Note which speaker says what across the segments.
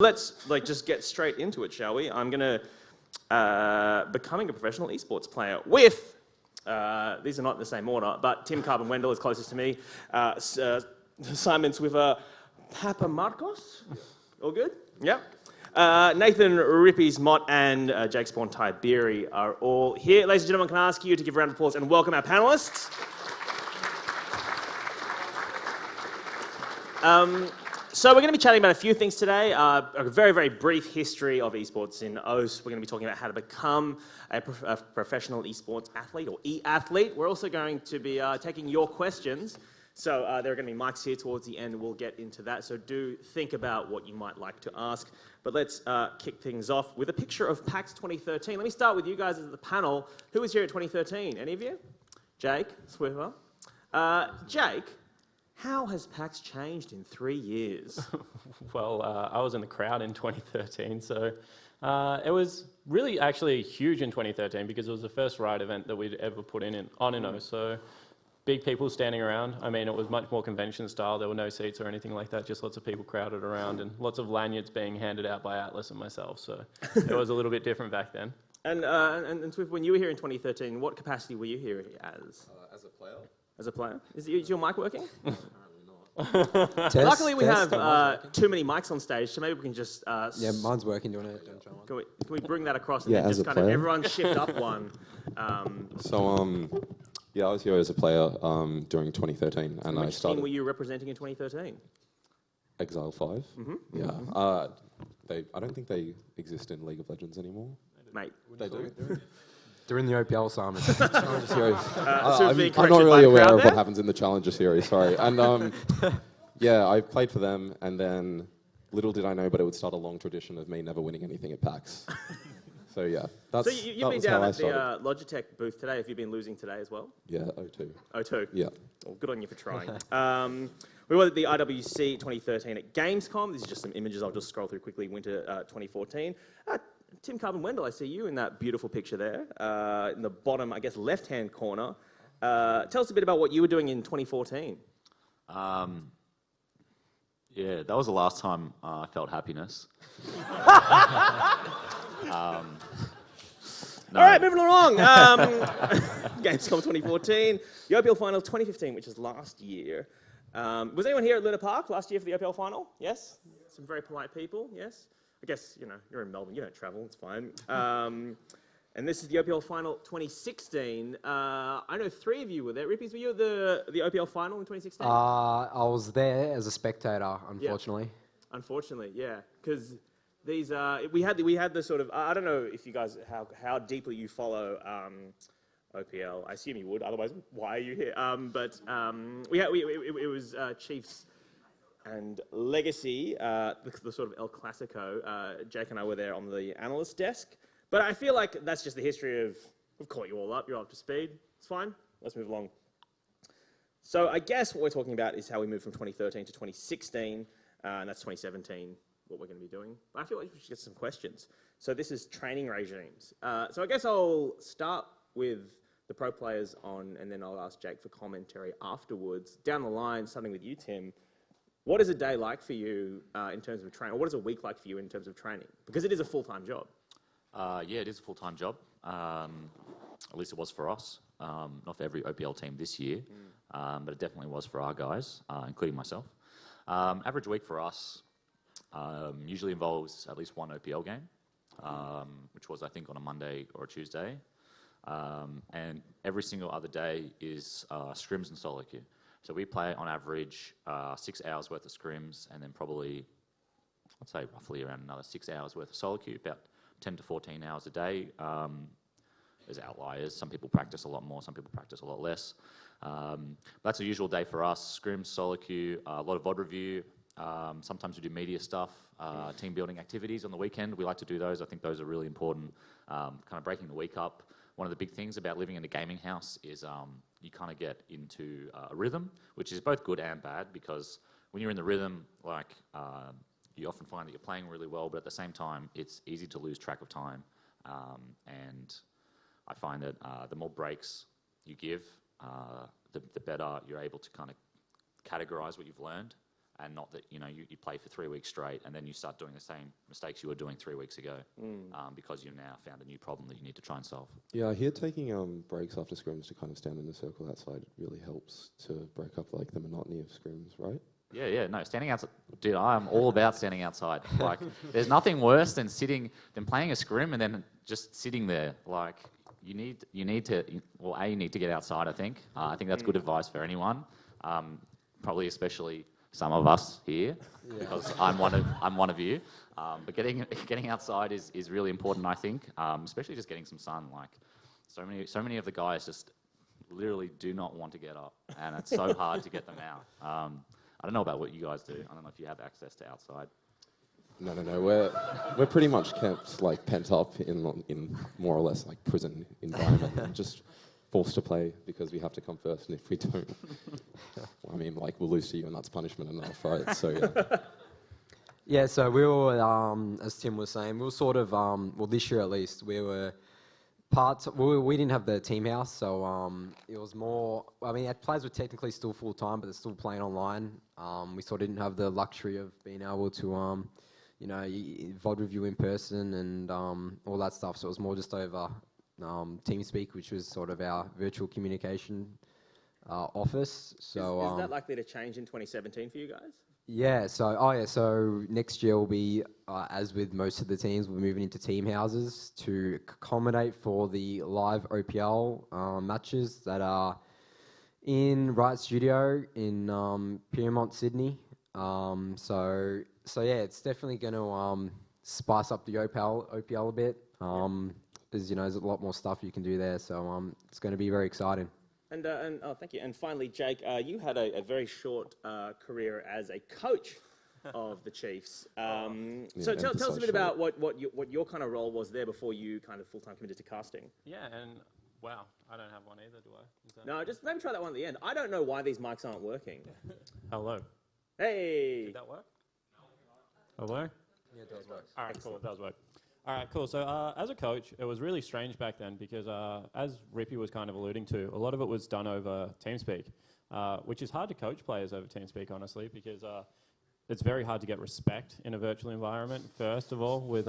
Speaker 1: Let's just get straight into it, shall we? I'm gonna becoming a professional esports player with these are not in the same order, but Tim Carbon Wendell is closest to me. Simon Swiffer, Papa Marcos, all good? Yep. Nathan Rippies Mott and Jake Spawn Tiberi are all here. Ladies and gentlemen, can I ask you to give a round of applause and welcome our panelists? So we're going to be chatting about a few things today. A very, very brief history of esports in AUS. We're going to be talking about how to become a professional esports athlete or e-athlete. We're also going to be taking your questions. So there are going to be mics here towards the end. We'll get into that. So do think about what you might like to ask. But let's kick things off with a picture of PAX 2013. Let me start with you guys as the panel. Who was here at 2013? Any of you? Jake, Swiffer. Jake, how has PAX changed in 3 years?
Speaker 2: Well, I was in the crowd in 2013, so it was really actually huge in 2013 because it was the first Riot event that we'd ever put on in AUS. So big people standing around. I mean, it was much more convention style. There were no seats or anything like that, just lots of people crowded around and lots of lanyards being handed out by Atlas and myself. So it was a little bit different back then.
Speaker 1: And Swift, when you were here in 2013, what capacity were you here as?
Speaker 3: As a player.
Speaker 1: As a player? Is your mic working?
Speaker 3: Apparently not.
Speaker 1: Luckily, we have too many mics on stage, so maybe we can just...
Speaker 4: yeah, mine's working. Do you want to try one?
Speaker 1: Can we bring that across and then just kind of everyone shift up one?
Speaker 3: Yeah, I was here as a player during 2013, and
Speaker 1: Which team were you representing in 2013?
Speaker 3: Exile 5.
Speaker 1: Mm-hmm.
Speaker 3: Yeah.
Speaker 1: Mm-hmm.
Speaker 3: I don't think they exist in League of Legends anymore.
Speaker 1: Mate.
Speaker 3: They do?
Speaker 4: They're in the OPL, Simon.
Speaker 3: Challenger Series.
Speaker 1: I'm
Speaker 3: not really aware of what happens in the Challenger Series, sorry. And yeah, I played for them, and then little did I know, but it would start a long tradition of me never winning anything at PAX. So yeah,
Speaker 1: so you've been down at the Logitech booth today. Have you been losing today as well?
Speaker 3: Yeah, O2.
Speaker 1: O2?
Speaker 3: Yeah.
Speaker 1: Well, good on you for trying. We were at the IWC 2013 at Gamescom. These are just some images I'll just scroll through quickly. Winter 2014. Tim Carbon Wendell, I see you in that beautiful picture there, in the bottom, I guess, left-hand corner. Tell us a bit about what you were doing in 2014.
Speaker 5: Yeah, that was the last time I felt happiness.
Speaker 1: All right, moving along. Gamescom 2014, the OPL Final 2015, which is last year. Was anyone here at Luna Park last year for the OPL Final? Yes? Some very polite people, yes? I guess, you're in Melbourne, you don't travel, it's fine. And this is the OPL Final 2016. I know 3 of you were there. Rippies, were you at the OPL Final in 2016?
Speaker 4: I was there as a spectator, unfortunately.
Speaker 1: Yeah. Unfortunately, yeah. Because these, we had the sort of, I don't know if you guys, how deeply you follow OPL. I assume you would, otherwise why are you here? It was Chiefs and Legacy, the sort of El Clasico. Jake and I were there on the analyst desk. But I feel like that's just the history of, we've caught you all up, you're up to speed. It's fine, let's move along. So I guess what we're talking about is how we moved from 2013 to 2016, and that's 2017, what we're going to be doing. But I feel like we should get some questions. So this is training regimes. So I guess I'll start with the pro players on, and then I'll ask Jake for commentary afterwards. Down the line, starting with you, Tim, what is a day like for you in terms of training, or what is a week like for you in terms of training? Because it is a full-time job.
Speaker 5: Yeah, it is a full-time job. At least it was for us. Not for every OPL team this year, but it definitely was for our guys, including myself. Average week for us usually involves at least one OPL game, which was, I think, on a Monday or a Tuesday. And every single other day is scrims and solo queue. So we play on average 6 hours worth of scrims, and then probably, I'd say roughly around another 6 hours worth of solo queue, about 10 to 14 hours a day. There's outliers. Some people practice a lot more, some people practice a lot less. That's a usual day for us. Scrims, solo queue, a lot of VOD review. Sometimes we do media stuff, team building activities on the weekend. We like to do those. I think those are really important, kind of breaking the week up. One of the big things about living in a gaming house is you kind of get into a rhythm, which is both good and bad, because when you're in the rhythm, like you often find that you're playing really well, but at the same time, it's easy to lose track of time. And I find that the more breaks you give, the better you're able to kind of categorize what you've learned and not that you play for 3 weeks straight and then you start doing the same mistakes you were doing 3 weeks ago because you've now found a new problem that you need to try and solve.
Speaker 3: Yeah, I hear taking breaks after scrims to kind of stand in a circle outside really helps to break up like the monotony of scrims, right?
Speaker 5: Yeah, no, standing outside, dude, I'm all about standing outside. Like, there's nothing worse than playing a scrim and then just sitting there. Like, you need to, well, you need to get outside, I think. I think that's good advice for anyone, probably especially some of us here, because I'm one of you. But getting outside is really important, I think, especially just getting some sun. Like, so many of the guys just literally do not want to get up, and it's so hard to get them out. I don't know about what you guys do. I don't know if you have access to outside.
Speaker 3: No. We're pretty much kept like pent up in more or less like prison environment, and just forced to play because we have to come first, and if we don't, well, I mean, like we'll lose to you, and that's punishment enough, right? So yeah.
Speaker 4: Yeah, so we were, as Tim was saying, we were sort of, well, this year at least, we were we didn't have the team house, so it was more, I mean, our players were technically still full-time, but they're still playing online. We sort of didn't have the luxury of being able to, VOD review in person and all that stuff, so it was more just over TeamSpeak, which was sort of our virtual communication office. So
Speaker 1: is that likely to change in 2017 for you guys?
Speaker 4: Yeah, so next year will be, as with most of the teams, we're moving into team houses to accommodate for the live OPL matches that are in Riot Studio in Piermont, Sydney. So yeah, it's definitely going to spice up the OPL a bit. As there's a lot more stuff you can do there, so it's going to be very exciting.
Speaker 1: And thank you. And finally, Jake, you had a very short career as a coach of the Chiefs. So tell us a bit about what your kind of role was there before you kind of full-time committed to casting.
Speaker 2: Yeah, and wow, I don't have one either, do I?
Speaker 1: No, just maybe try that one at the end. I don't know why these mics aren't working.
Speaker 2: Hello.
Speaker 1: Hey.
Speaker 2: Did that work? Hello?
Speaker 4: Yeah, it does work.
Speaker 2: All right, cool, it does work. All right, cool. So as a coach, it was really strange back then because as Rippy was kind of alluding to, a lot of it was done over TeamSpeak, which is hard to coach players over TeamSpeak, honestly, because it's very hard to get respect in a virtual environment, first of all, with...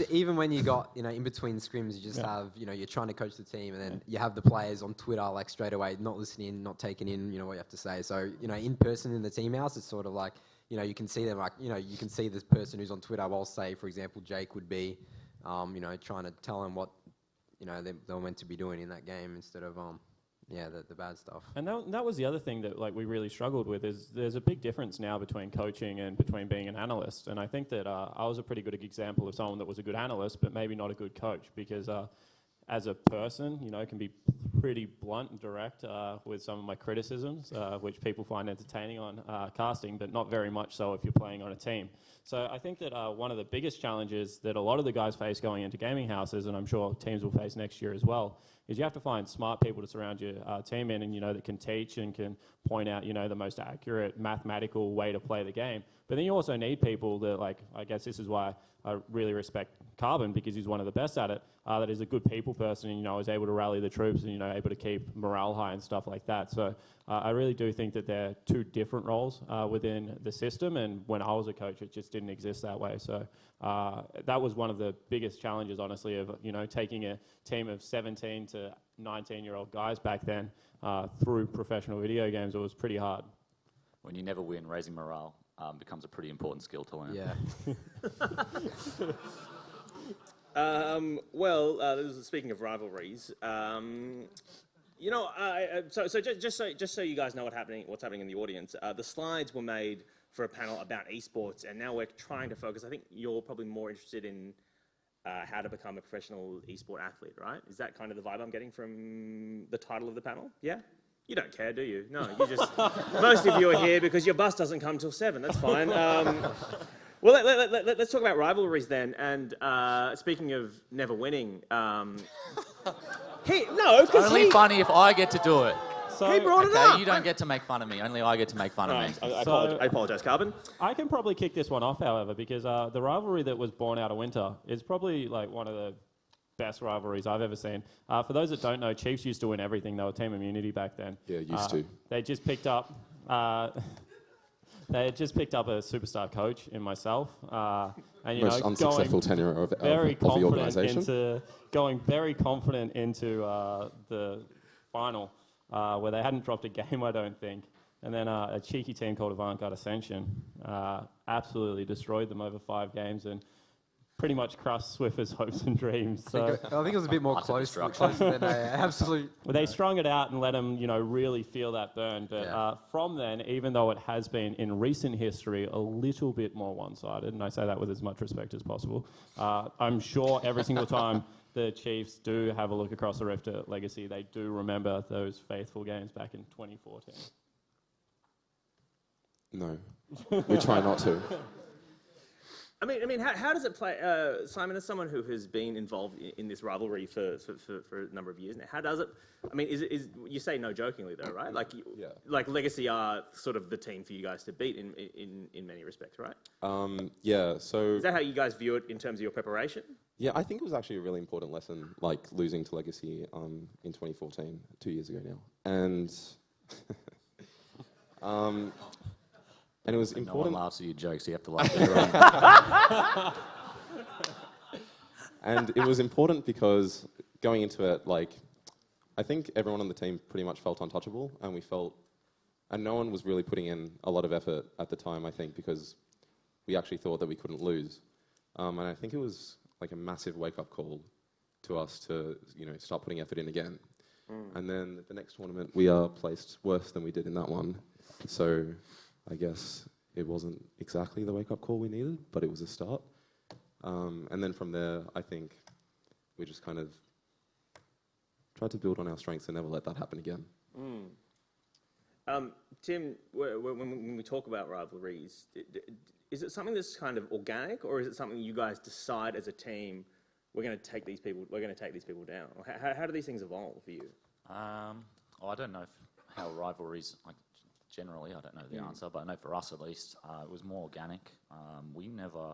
Speaker 4: even when you got, in between scrims, you just have, you're trying to coach the team, and then you have the players on Twitter, like, straight away, not listening, not taking in, what you have to say. So, in person in the team house, it's sort of like... you can see them, like, you can see this person who's on Twitter, while, say, for example, Jake would be, trying to tell them what, they were meant to be doing in that game instead of, the bad stuff.
Speaker 2: And that was the other thing that, like, we really struggled with is there's a big difference now between coaching and between being an analyst. And I think that I was a pretty good example of someone that was a good analyst, but maybe not a good coach because as a person, can be pretty blunt and direct with some of my criticisms, which people find entertaining on casting, but not very much so if you're playing on a team. So I think that one of the biggest challenges that a lot of the guys face going into gaming houses, and I'm sure teams will face next year as well, is you have to find smart people to surround your team in and, that can teach and can point out, the most accurate mathematical way to play the game. But then you also need people that, like, I guess this is why I really respect Carbon, because he's one of the best at it, that is a good people person and, is able to rally the troops and, able to keep morale high and stuff like that. So I really do think that they're two different roles within the system, and when I was a coach, it just didn't exist that way. So that was one of the biggest challenges, honestly, of, taking a team of 17 to 19-year-old guys back then through professional video games. It was pretty hard.
Speaker 5: When you never win, raising morale becomes a pretty important skill to learn.
Speaker 4: Yeah.
Speaker 1: Speaking of rivalries, just so you guys know what's happening in the audience, the slides were made for a panel about esports, and now we're trying to focus. I think you're probably more interested in how to become a professional esport athlete, right? Is that kind of the vibe I'm getting from the title of the panel? Yeah? You don't care, do you? No, you just... most of you are here because your bus doesn't come till 7. That's fine. Well, let's talk about rivalries then. And speaking of never winning...
Speaker 5: Only
Speaker 1: because
Speaker 5: funny if I get to do it.
Speaker 1: So, he brought it up.
Speaker 5: You don't get to make fun of me. Only I get to make fun of me.
Speaker 1: I apologize, Carbon.
Speaker 2: I can probably kick this one off, however, because the rivalry that was born out of winter is probably like one of the best rivalries I've ever seen. For those that don't know, Chiefs used to win everything. They were team immunity back then.
Speaker 3: Yeah, used to.
Speaker 2: They just picked up they had just picked up a superstar coach in myself, and
Speaker 3: Most unsuccessful tenure of the organisation.
Speaker 2: Going very confident into the final, where they hadn't dropped a game, I don't think. And then a cheeky team called Avant-Garde Ascension absolutely destroyed them over 5 games and pretty much crushed Swiffer's hopes and dreams. So
Speaker 4: I think it was a bit more closer than they absolute.
Speaker 2: well, they strung it out and let them, really feel that burn. But from then, even though it has been in recent history a little bit more one-sided, and I say that with as much respect as possible, I'm sure every single time the Chiefs do have a look across the rift at Legacy, they do remember those faithful games back in 2014.
Speaker 3: No, we try not to.
Speaker 1: I mean, how does it play, Simon? As someone who has been involved in this rivalry for a number of years now, how does it? I mean, is you say no jokingly though, right? Like, like Legacy are sort of the team for you guys to beat in many respects, right?
Speaker 3: Yeah. So
Speaker 1: is that how you guys view it in terms of your preparation?
Speaker 3: Yeah, I think it was actually a really important lesson, like losing to Legacy in 2014, 2 years ago now, and and it was important.
Speaker 5: No one laughs at your jokes, so you have to laugh at your own.
Speaker 3: And it was important because going into it, like, I think everyone on the team pretty much felt untouchable, and no one was really putting in a lot of effort at the time, I think, because we actually thought that we couldn't lose. And I think it was like a massive wake-up call to us to, start putting effort in again. And then the next tournament, we are placed worse than we did in that one. So I guess it wasn't exactly the wake-up call we needed, but it was a start. And then from there, I think we just kind of tried to build on our strengths and never let that happen again.
Speaker 1: Tim, when we talk about rivalries, is it something that's kind of organic, or is it something you guys decide as a team? We're going to take these people down. How do these things evolve for you?
Speaker 5: I don't know how rivalries generally. I don't know the answer, but I know for us at least, it was more organic. We never,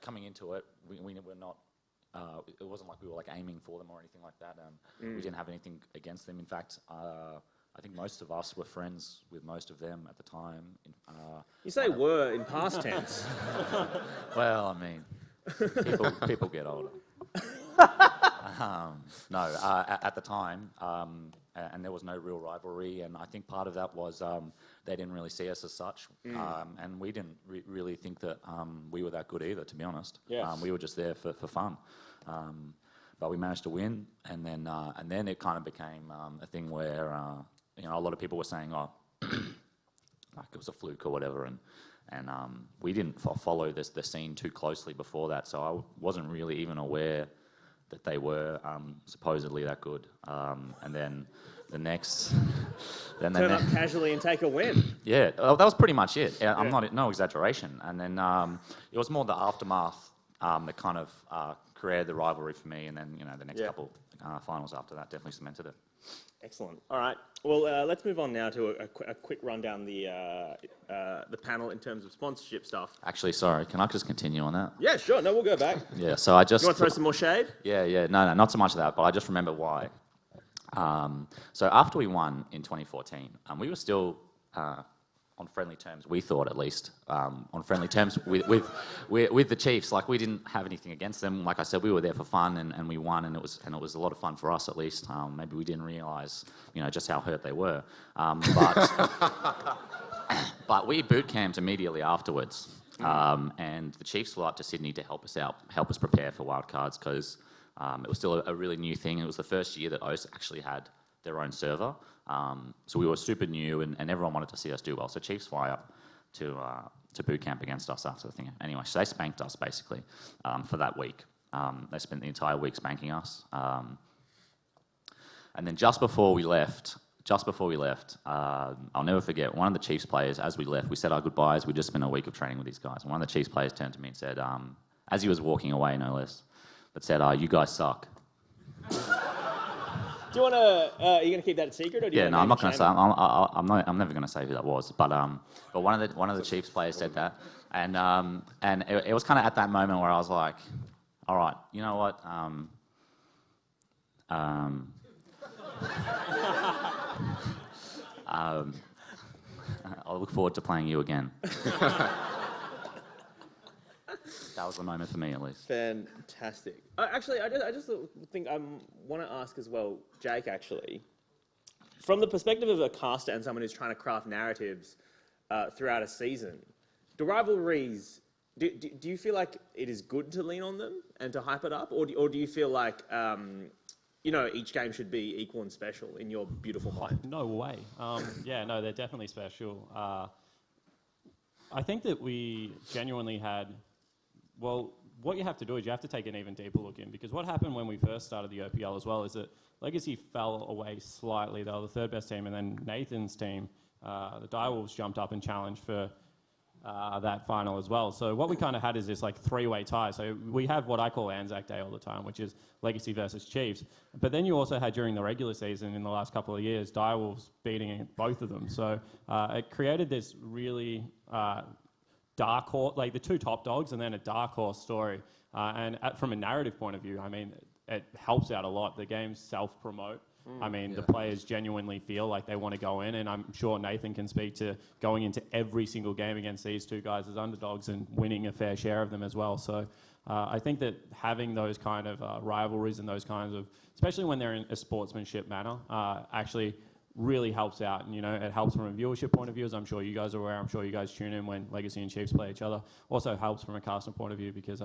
Speaker 5: coming into it, we were not. It wasn't like we were aiming for them or anything like that. We didn't have anything against them. In fact, I think most of us were friends with most of them at the time.
Speaker 1: You say "were" in past tense.
Speaker 5: Well, I mean, people get older. At the time, and there was no real rivalry, and I think part of that was they didn't really see us as such, and we didn't really think that we were that good either, to be honest.
Speaker 1: Yes.
Speaker 5: We were just there for fun, but we managed to win, and then it kind of became a thing where a lot of people were saying, "Oh, like it was a fluke or whatever," and we didn't follow the scene too closely before that, so I wasn't really even aware that they were supposedly that good. And then the next...
Speaker 1: Turn up casually and take a win.
Speaker 5: Yeah, that was pretty much it. I'm no exaggeration. And then it was more the aftermath that kind of created the rivalry for me, and then the next couple finals after that definitely cemented it.
Speaker 1: Excellent. All right. Well, let's move on now to a quick rundown the panel in terms of sponsorship stuff.
Speaker 5: Actually, sorry, can I just continue on that?
Speaker 1: Yeah, sure. No, we'll go back.
Speaker 5: Yeah, so I just...
Speaker 1: You want to throw some more shade?
Speaker 5: Yeah. No, not so much of that, but I just remember why. So after we won in 2014, we were still on friendly terms, we thought at least, on friendly terms with the Chiefs. Like, we didn't have anything against them. Like I said, we were there for fun, and we won, and it was a lot of fun for us at least. Maybe we didn't realise, just how hurt they were. But we boot camped immediately afterwards, and the Chiefs flew up to Sydney to help us prepare for wildcards, because it was still a really new thing. It was the first year that AUS actually had their own server. So we were super new, and everyone wanted to see us do well. So Chiefs fly up to boot camp against us after the thing. Anyway, so they spanked us basically for that week. They spent the entire week spanking us. And then just before we left, I'll never forget, one of the Chiefs players, as we left, we said our goodbyes. We'd just spent a week of training with these guys. And one of the Chiefs players turned to me and said, as he was walking away, no less, but said, "You guys suck."
Speaker 1: Do you want to? Are you going to keep that a secret, or do you?
Speaker 5: Yeah, no, I'm not going to say. I'm never going to say who that was. But one of the Chiefs players said that, and it was kind of at that moment where I was like, all right, you know what? I look forward to playing you again. That was the moment for me, at least.
Speaker 1: Fantastic. Actually, I just think I want to ask as well, Jake, actually, from the perspective of a caster and someone who's trying to craft narratives throughout a season, do rivalries, do you feel like it is good to lean on them and to hype it up? Or do you feel like, each game should be equal and special in your beautiful mind?
Speaker 2: No way. Yeah, no, they're definitely special. I think that we genuinely had... Well, what you have to do is you have to take an even deeper look in, because what happened when we first started the OPL as well is that Legacy fell away slightly. They were the third best team, and then Nathan's team, the Direwolves, jumped up and challenged for that final as well. So what we kind of had is this like three-way tie. So we have what I call Anzac Day all the time, which is Legacy versus Chiefs. But then you also had during the regular season in the last couple of years, Direwolves beating both of them. So it created this really... dark horse, like the two top dogs, and then a dark horse story. From a narrative point of view, I mean, it helps out a lot. The games self-promote. The players genuinely feel like they want to go in, and I'm sure Nathan can speak to going into every single game against these two guys as underdogs and winning a fair share of them as well. So I think that having those kind of rivalries and those kinds of, especially when they're in a sportsmanship manner, actually really helps out. And, it helps from a viewership point of view, as I'm sure you guys are aware. I'm sure you guys tune in when Legacy and Chiefs play each other. Also helps from a caster point of view because,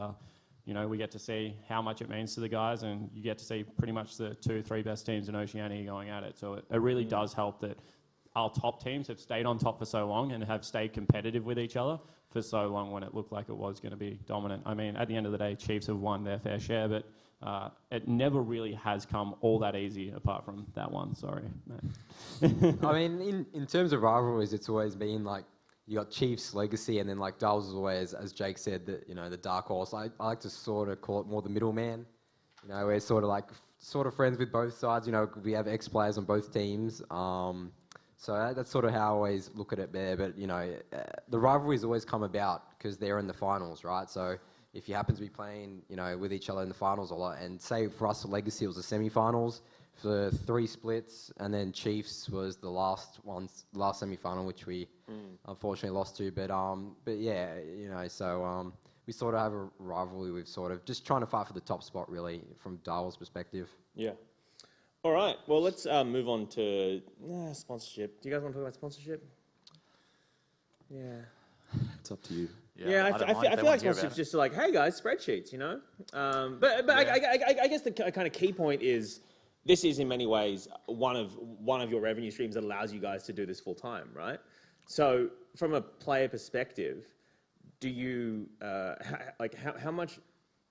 Speaker 2: we get to see how much it means to the guys, and you get to see pretty much the 2-3 best teams in Oceania going at it. So it really does help that our top teams have stayed on top for so long and have stayed competitive with each other for so long when it looked like it was going to be dominant. I mean, at the end of the day, Chiefs have won their fair share, but it never really has come all that easy apart from that one. Sorry, man.
Speaker 4: I mean, in terms of rivalries, it's always been like you got Chiefs, Legacy, and then like Dulles is always, as Jake said, the dark horse. I like to sort of call it more the middleman. We're sort of friends with both sides. We have ex-players on both teams. So that's sort of how I always look at it there. But, the rivalries always come about because they're in the finals, right? So if you happen to be playing, with each other in the finals a lot, and say for us, Legacy was the semi-finals for 3 splits, and then Chiefs was the last semi-final, which we unfortunately lost to. But yeah, so we sort of have a rivalry with sort of just trying to fight for the top spot, really, from Darwell's perspective.
Speaker 1: Yeah. All right. Well, let's move on to sponsorship. Do you guys want to talk about sponsorship? Yeah.
Speaker 3: It's up to you.
Speaker 1: Yeah, I feel like sponsorship's just like, hey guys, spreadsheets, But I guess the kind of key point is this is in many ways one of your revenue streams that allows you guys to do this full time, right? So from a player perspective, do you how much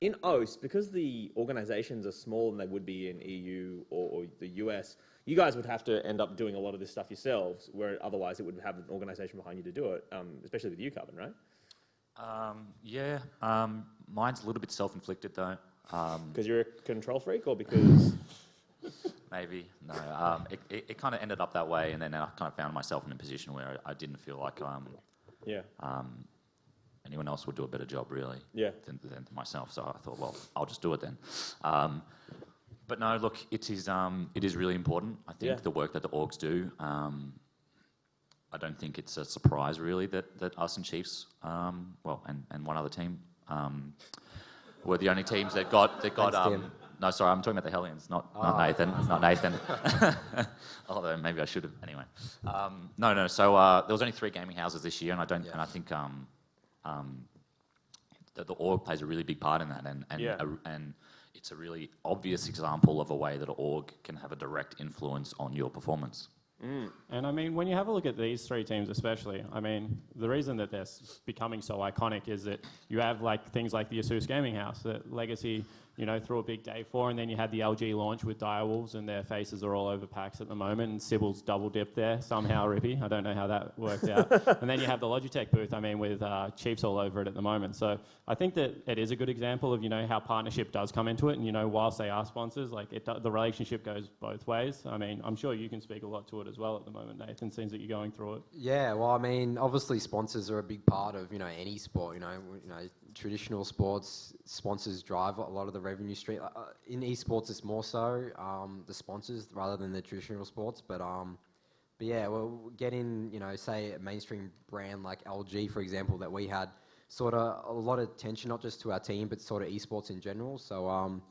Speaker 1: in OS, because the organizations are smaller than they would be in EU or the US, you guys would have to end up doing a lot of this stuff yourselves, where otherwise it would have an organization behind you to do it, especially with you, Carbon, right?
Speaker 5: Mine's a little bit self-inflicted though.
Speaker 1: Because you're a control freak, or because...
Speaker 5: Maybe, no. It kind of ended up that way, and then I kind of found myself in a position where I didn't feel like anyone else would do a better job, really, than myself. So I thought, well, I'll just do it then. But no, look, it is really important. I think the work that the orgs do, I don't think it's a surprise, really, that us and Chiefs, and one other team, were the only teams that got no, sorry, I'm talking about the Hellions, not Nathan. It's not Nathan. Although maybe I should have. Anyway, no. So there was only 3 gaming houses this year, and I think the org plays a really big part in that, and it's a really obvious example of a way that an org can have a direct influence on your performance.
Speaker 2: And I mean, when you have a look at these 3 teams especially, I mean, the reason that they're becoming so iconic is that you have things like the ASUS Gaming House that Legacy, threw a big day for, and then you had the LG launch with Direwolves, and their faces are all over PAX at the moment, and Sybil's double dipped there somehow, Rippy. I don't know how that worked out. And then you have the Logitech booth, with Chiefs all over it at the moment. So I think that it is a good example of, how partnership does come into it, and, whilst they are sponsors, the relationship goes both ways. I mean, I'm sure you can speak a lot to it as well at the moment, Nathan, seems that you're going through it.
Speaker 4: Yeah, well, I mean, obviously sponsors are a big part of, any sport, traditional sports, sponsors drive a lot of the revenue stream. In esports, it's more so the sponsors rather than the traditional sports. But But yeah, well, getting, say a mainstream brand like LG, for example, that we had sort of a lot of attention, not just to our team, but sort of esports in general. So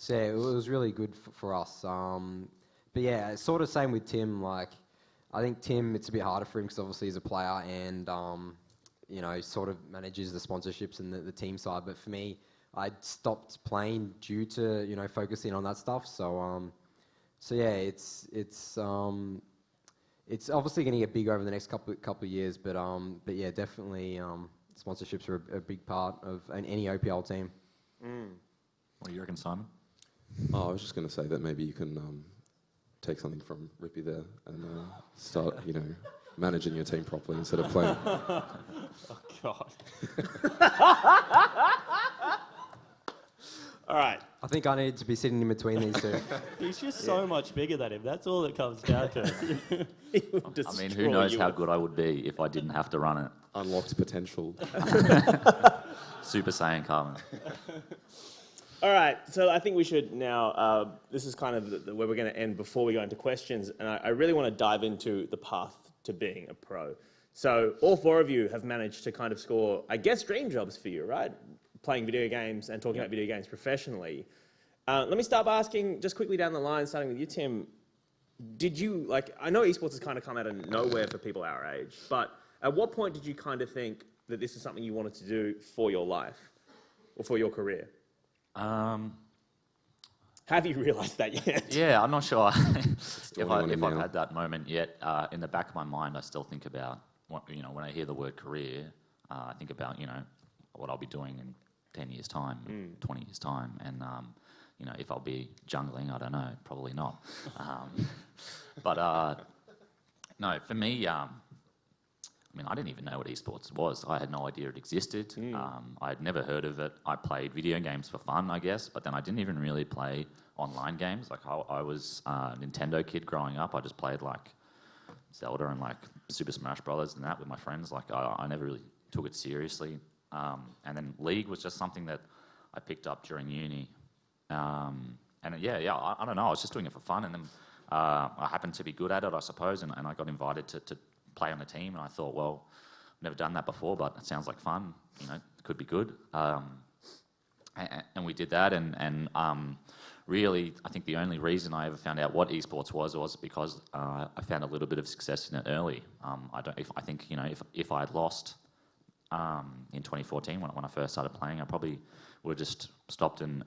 Speaker 4: yeah, it was really good for us. But yeah, it's sort of same with Tim. Like, I think Tim, it's a bit harder for him because obviously he's a player and, sort of manages the sponsorships and the team side. But for me, I stopped playing due to, focusing on that stuff. So yeah, it's obviously going to get bigger over the next couple of years. But yeah, definitely sponsorships are a big part of any OPL team.
Speaker 5: What do you reckon, Simon?
Speaker 3: Oh, I was just going to say that maybe you can take something from Rippy there and start, managing your team properly instead of playing.
Speaker 1: Oh, God. All right.
Speaker 4: I think I need to be sitting in between these two.
Speaker 6: He's just so much bigger than him. That's all it comes down to.
Speaker 5: I mean, who knows how good I would be if I didn't have to run it.
Speaker 3: Unlocked potential.
Speaker 5: Super Saiyan Carmen.
Speaker 1: All right, so I think we should now, this is kind of where we're going to end before we go into questions, and I really want to dive into the path to being a pro. So all four of you have managed to kind of score, I guess, dream jobs for you, right? Playing video games and talking about video games professionally. Let me start by asking, just quickly down the line, starting with you, Tim, did you, I know esports has kind of come out of nowhere for people our age, but at what point did you kind of think that this is something you wanted to do for your life or for your career? Have you realised that yet?
Speaker 5: Yeah, I'm not sure if
Speaker 3: anyone
Speaker 5: I've
Speaker 3: now.
Speaker 5: had that moment yet. In the back of my mind, I still think about, when I hear the word career, I think about, what I'll be doing in 10 years' time, 20 years' time, and, if I'll be jungling, I don't know, probably not. But no, for me, I didn't even know what esports was. I had no idea it existed. I had never heard of it. I played video games for fun, I guess, but then I didn't even really play online games. I was a Nintendo kid growing up. I just played Zelda and Super Smash Brothers and that with my friends. I never really took it seriously. And then League was just something that I picked up during uni. I don't know. I was just doing it for fun, and then I happened to be good at it, I suppose, and I got invited to play on the team, and I thought, well, I've never done that before, but it sounds like fun. It could be good. And we did that, and really, I think the only reason I ever found out what esports was because I found a little bit of success in it early. If I had lost in 2014 when I first started playing, I probably would have just stopped and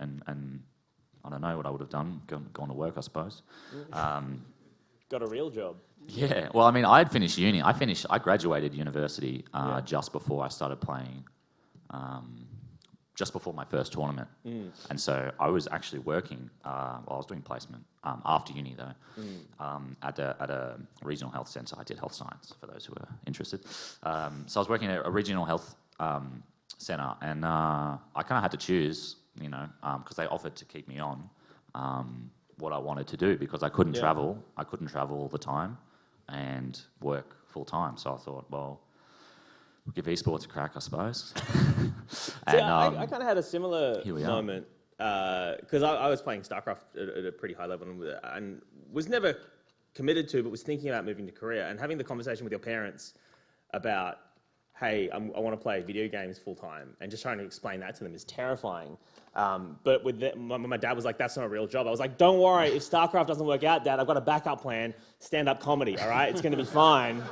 Speaker 5: I don't know what I would have done, gone to work, I suppose.
Speaker 1: Got a real job.
Speaker 5: Yeah, well, I had finished uni. I graduated university just before I started playing, just before my first tournament. And so I was actually working while I was doing placement after uni, though, at a regional health centre. I did health science, for those who are interested. So I was working at a regional health centre, and I kind of had to choose, because they offered to keep me on, what I wanted to do, because I couldn't travel. I couldn't travel all the time and work full time. So I thought, well, we'll give esports a crack, I suppose.
Speaker 1: I kind of had a similar
Speaker 5: Here we are.
Speaker 1: moment because I was playing StarCraft at a pretty high level and was never committed to, but was thinking about moving to Korea and having the conversation with your parents about, hey, I want to play video games full time, and just trying to explain that to them is terrifying. But with my dad was like, that's not a real job. I was like, don't worry, if StarCraft doesn't work out, Dad, I've got a backup plan, stand-up comedy, all right? It's going to be fine.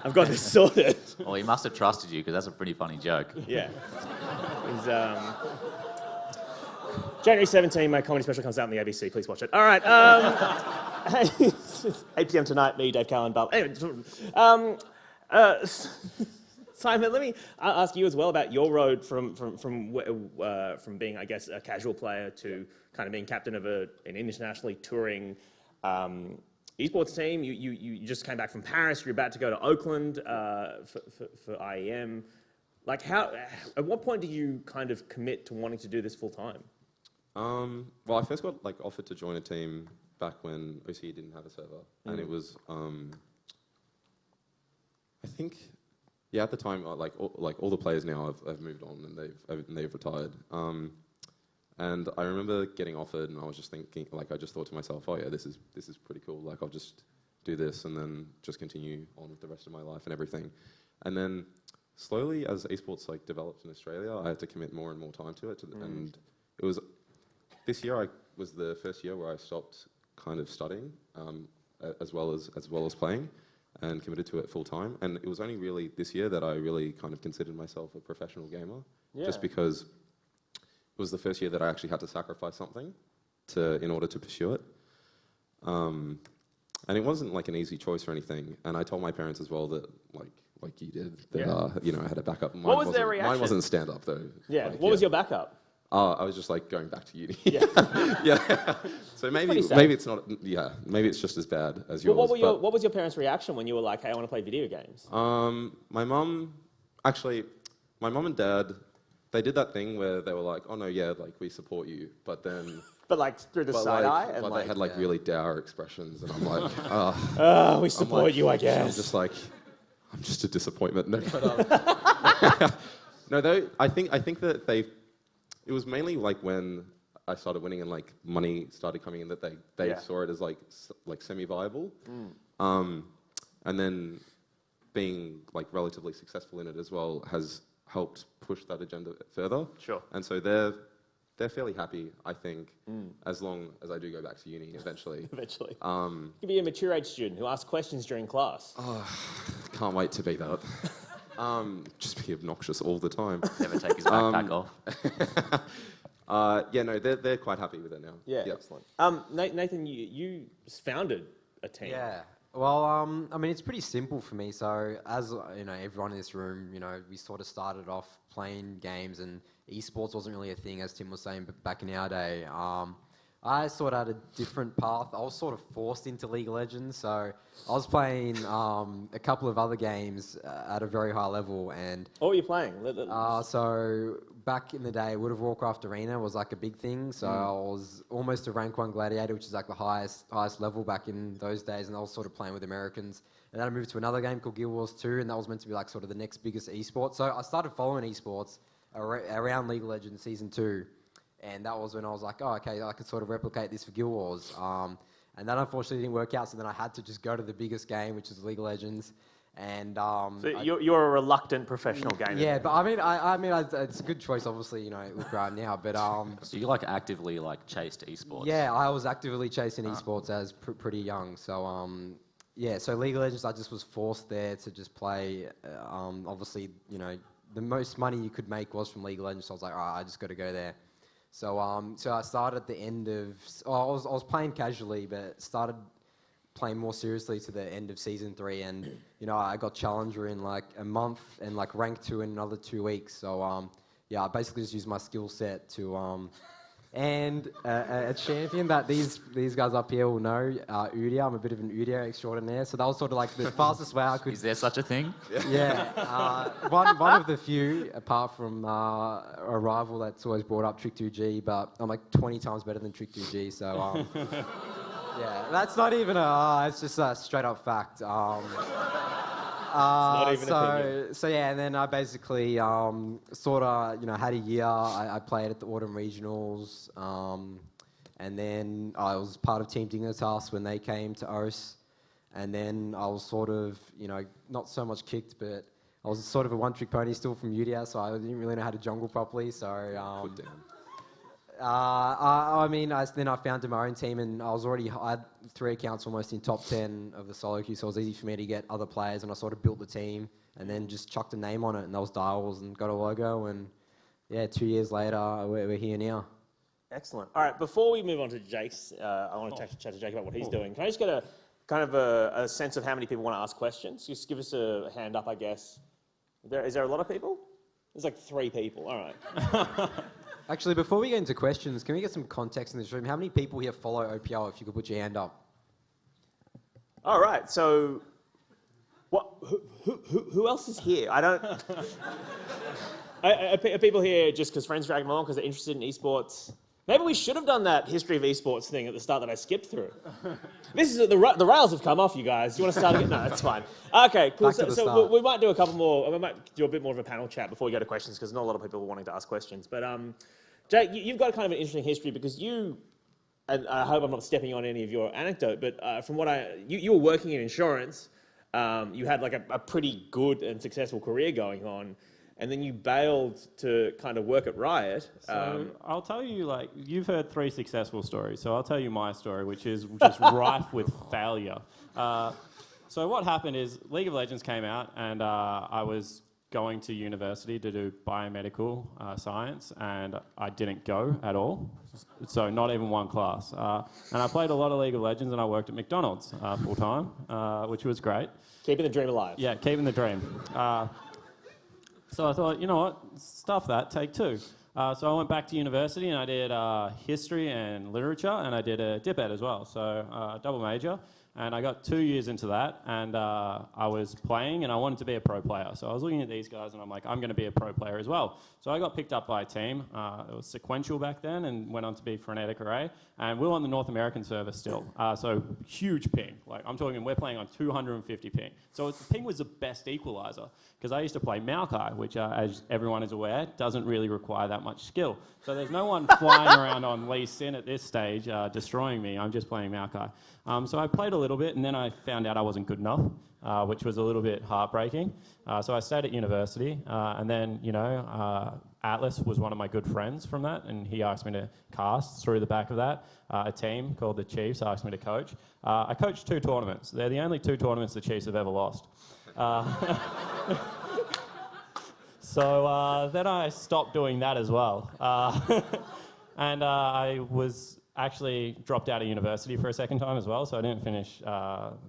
Speaker 1: I've got this sorted.
Speaker 5: Well, he must have trusted you, because that's a pretty funny joke.
Speaker 1: Yeah. January 17, my comedy special comes out on the ABC. Please watch it. All right. 8 p.m. tonight, me, Dave Callan, Bal. Anyway, Simon, let me ask you as well about your road from being, I guess, a casual player to kind of being captain of an internationally touring esports team. You just came back from Paris. You're about to go to Oakland for IEM. At what point did you kind of commit to wanting to do this full time?
Speaker 3: Well, I first got offered to join a team back when OCE didn't have a server, and it was I think. Yeah, at the time, all the players now have moved on and they've retired. And I remember getting offered, and I was just thinking, I just thought to myself, oh yeah, this is pretty cool. I'll just do this, and then just continue on with the rest of my life and everything. And then slowly, as esports like developed in Australia, I had to commit more and more time to it. And it was this year was the first year where I stopped kind of studying as well as playing, and committed to it full time. And it was only really this year that I really kind of considered myself a professional gamer, just because it was the first year that I actually had to sacrifice something in order to pursue it. And it wasn't like an easy choice or anything. And I told my parents as well that like you did, that you know, I had a backup.
Speaker 1: What was their reaction?
Speaker 3: Mine wasn't stand up though.
Speaker 1: Yeah. What was your backup?
Speaker 3: I was just like going back to uni.
Speaker 1: Yeah.
Speaker 3: Yeah. So maybe it's not. Yeah. Maybe it's just as bad as yours.
Speaker 1: Well, what was your parents' reaction when you were like, "Hey, I want to play video games"?
Speaker 3: My mum and dad, they did that thing where they were like, "Oh no, yeah, like we support you," but then.
Speaker 1: But like through the side eye, and
Speaker 3: they had like really dour expressions, and I'm like,
Speaker 1: we support you, I guess.
Speaker 3: I'm just like, I'm just a disappointment. No, but, no, I think that it was mainly like when I started winning and like money started coming in that they saw it as like semi-viable, and then being like relatively successful in it as well has helped push that agenda further.
Speaker 1: Sure.
Speaker 3: And so they're fairly happy, I think, as long as I do go back to uni eventually.
Speaker 1: Eventually. You could be a mature age student who asks questions during class.
Speaker 3: Oh, can't wait to be that. Just be obnoxious all the time.
Speaker 5: Never take his backpack off.
Speaker 3: Yeah, no, they're quite happy with it now.
Speaker 1: Yeah, excellent. Nathan, you founded a team.
Speaker 4: Yeah. Well, I mean, it's pretty simple for me. So, as you know, everyone in this room, you know, we sort of started off playing games, and esports wasn't really a thing, as Tim was saying, but back in our day. I sort of had a different path. I was sort of forced into League of Legends, so I was playing a couple of other games at a very high level. And
Speaker 1: what were you playing?
Speaker 4: So back in the day, World of Warcraft Arena was like a big thing. So I was almost a rank 1 gladiator, which is like the highest level back in those days. And I was sort of playing with Americans. And then I moved to another game called Guild Wars 2, and that was meant to be like sort of the next biggest esports. So I started following esports around League of Legends Season 2. And that was when I was like, oh, okay, I could sort of replicate this for Guild Wars. And that unfortunately didn't work out, so then I had to just go to the biggest game, which is League of Legends. And
Speaker 1: so you're a reluctant professional gamer.
Speaker 4: Yeah, but I mean, it's a good choice, obviously, you know, look where I am now. But
Speaker 5: so you like actively like chased esports?
Speaker 4: Yeah, I was actively chasing esports as pretty young. So yeah, so League of Legends, I just was forced there to just play. Obviously, you know, the most money you could make was from League of Legends, so I was like, all right, I just got to go there. So so I started at the end of. I was playing casually, but started playing more seriously to the end of Season 3, and you know I got Challenger in like a month, and like Rank 2 in another 2 weeks. So yeah, I basically just used my skill set to and a champion that these guys up here will know, Udia. I'm a bit of an Udia extraordinaire, so that was sort of like the fastest way I could.
Speaker 5: Is there such a thing?
Speaker 4: Yeah, one of the few, apart from a rival that's always brought up Trick2G, but I'm like 20 times better than Trick2G, so yeah, that's not even it's just a straight up fact.
Speaker 1: Not even opinion.
Speaker 4: So yeah, and then I basically sort of, you know, had a year. I played at the Autumn Regionals, and then I was part of Team Dignitas when they came to OS, and then I was sort of, you know, not so much kicked, but I was sort of a one-trick pony still from UDA, so I didn't really know how to jungle properly. So I mean, then I founded my own team, and I had 3 accounts almost in top 10 of the solo queue, so it was easy for me to get other players, and I sort of built the team, and then just chucked a name on it, and that was Dials, and got a logo, and yeah, 2 years later, we're here now.
Speaker 1: Excellent. All right, before we move on to Jake's, I want to chat to Jake about what he's doing. Can I just get a kind of a sense of how many people want to ask questions? Just give us a hand up, I guess. Is there a lot of people? There's like 3 people. All right.
Speaker 4: Actually, before we get into questions, can we get some context in this room? How many people here follow OPL, if you could put your hand up?
Speaker 1: All right, so who else is here? I don't... Are people here just because friends drag them along because they're interested in esports? Maybe we should have done that history of esports thing at the start that I skipped through. This is the rails have come off, you guys. Do you want to start again? No, that's fine. Okay, cool. So we might do a couple more. We might do a bit more of a panel chat before we go to questions because not a lot of people are wanting to ask questions. But Jake, you've got kind of an interesting history because you and I hope I'm not stepping on any of your anecdote, but from what you were working in insurance, you had like a pretty good and successful career going on, and then you bailed to kind of work at Riot.
Speaker 6: So I'll tell you, like, you've heard 3 successful stories, so I'll tell you my story, which is just rife with failure. So what happened is League of Legends came out, and I was going to university to do biomedical science, and I didn't go at all, so not even one class. And I played a lot of League of Legends, and I worked at McDonald's full-time, which was great.
Speaker 1: Keeping the dream alive.
Speaker 6: Yeah, keeping the dream. So I thought, you know what, stuff that, take 2. So I went back to university, and I did history and literature, and I did a dip ed as well, so double major. And I got 2 years into that, and I was playing, and I wanted to be a pro player. So I was looking at these guys, and I'm like, I'm going to be a pro player as well. So I got picked up by a team. It was Sequential back then, and went on to be Frenetic Array. And we were on the North American server still. So huge ping. Like, I'm talking, we're playing on 250 ping. So ping was the best equalizer, because I used to play Maokai, which, as everyone is aware, doesn't really require that much skill. So there's no one flying around on Lee Sin at this stage destroying me. I'm just playing Maokai. So I played a little bit, and then I found out I wasn't good enough, which was a little bit heartbreaking. So I stayed at university, and then, you know, Atlas was one of my good friends from that, and he asked me to cast through the back of that. A team called the Chiefs asked me to coach. I coached 2 tournaments. They're the only 2 tournaments the Chiefs have ever lost. So then I stopped doing that as well. And I was actually dropped out of university for a second time as well, so I didn't finish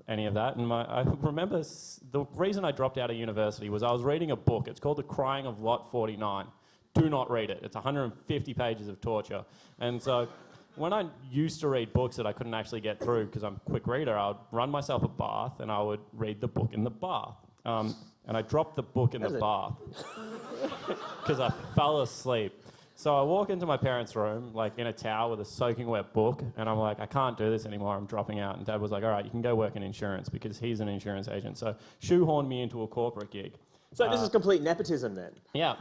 Speaker 6: any of that. And I remember the reason I dropped out of university was I was reading a book. It's called The Crying of Lot 49. Do not read it. It's 150 pages of torture. And so when I used to read books that I couldn't actually get through because I'm a quick reader, I would run myself a bath and I would read the book in the bath. And I dropped the book in the bath because I fell asleep. So I walk into my parents' room, like in a towel with a soaking wet book, and I'm like, I can't do this anymore, I'm dropping out. And Dad was like, all right, you can go work in insurance, because he's an insurance agent. So shoehorned me into a corporate gig.
Speaker 1: So this is complete nepotism then?
Speaker 6: Yeah.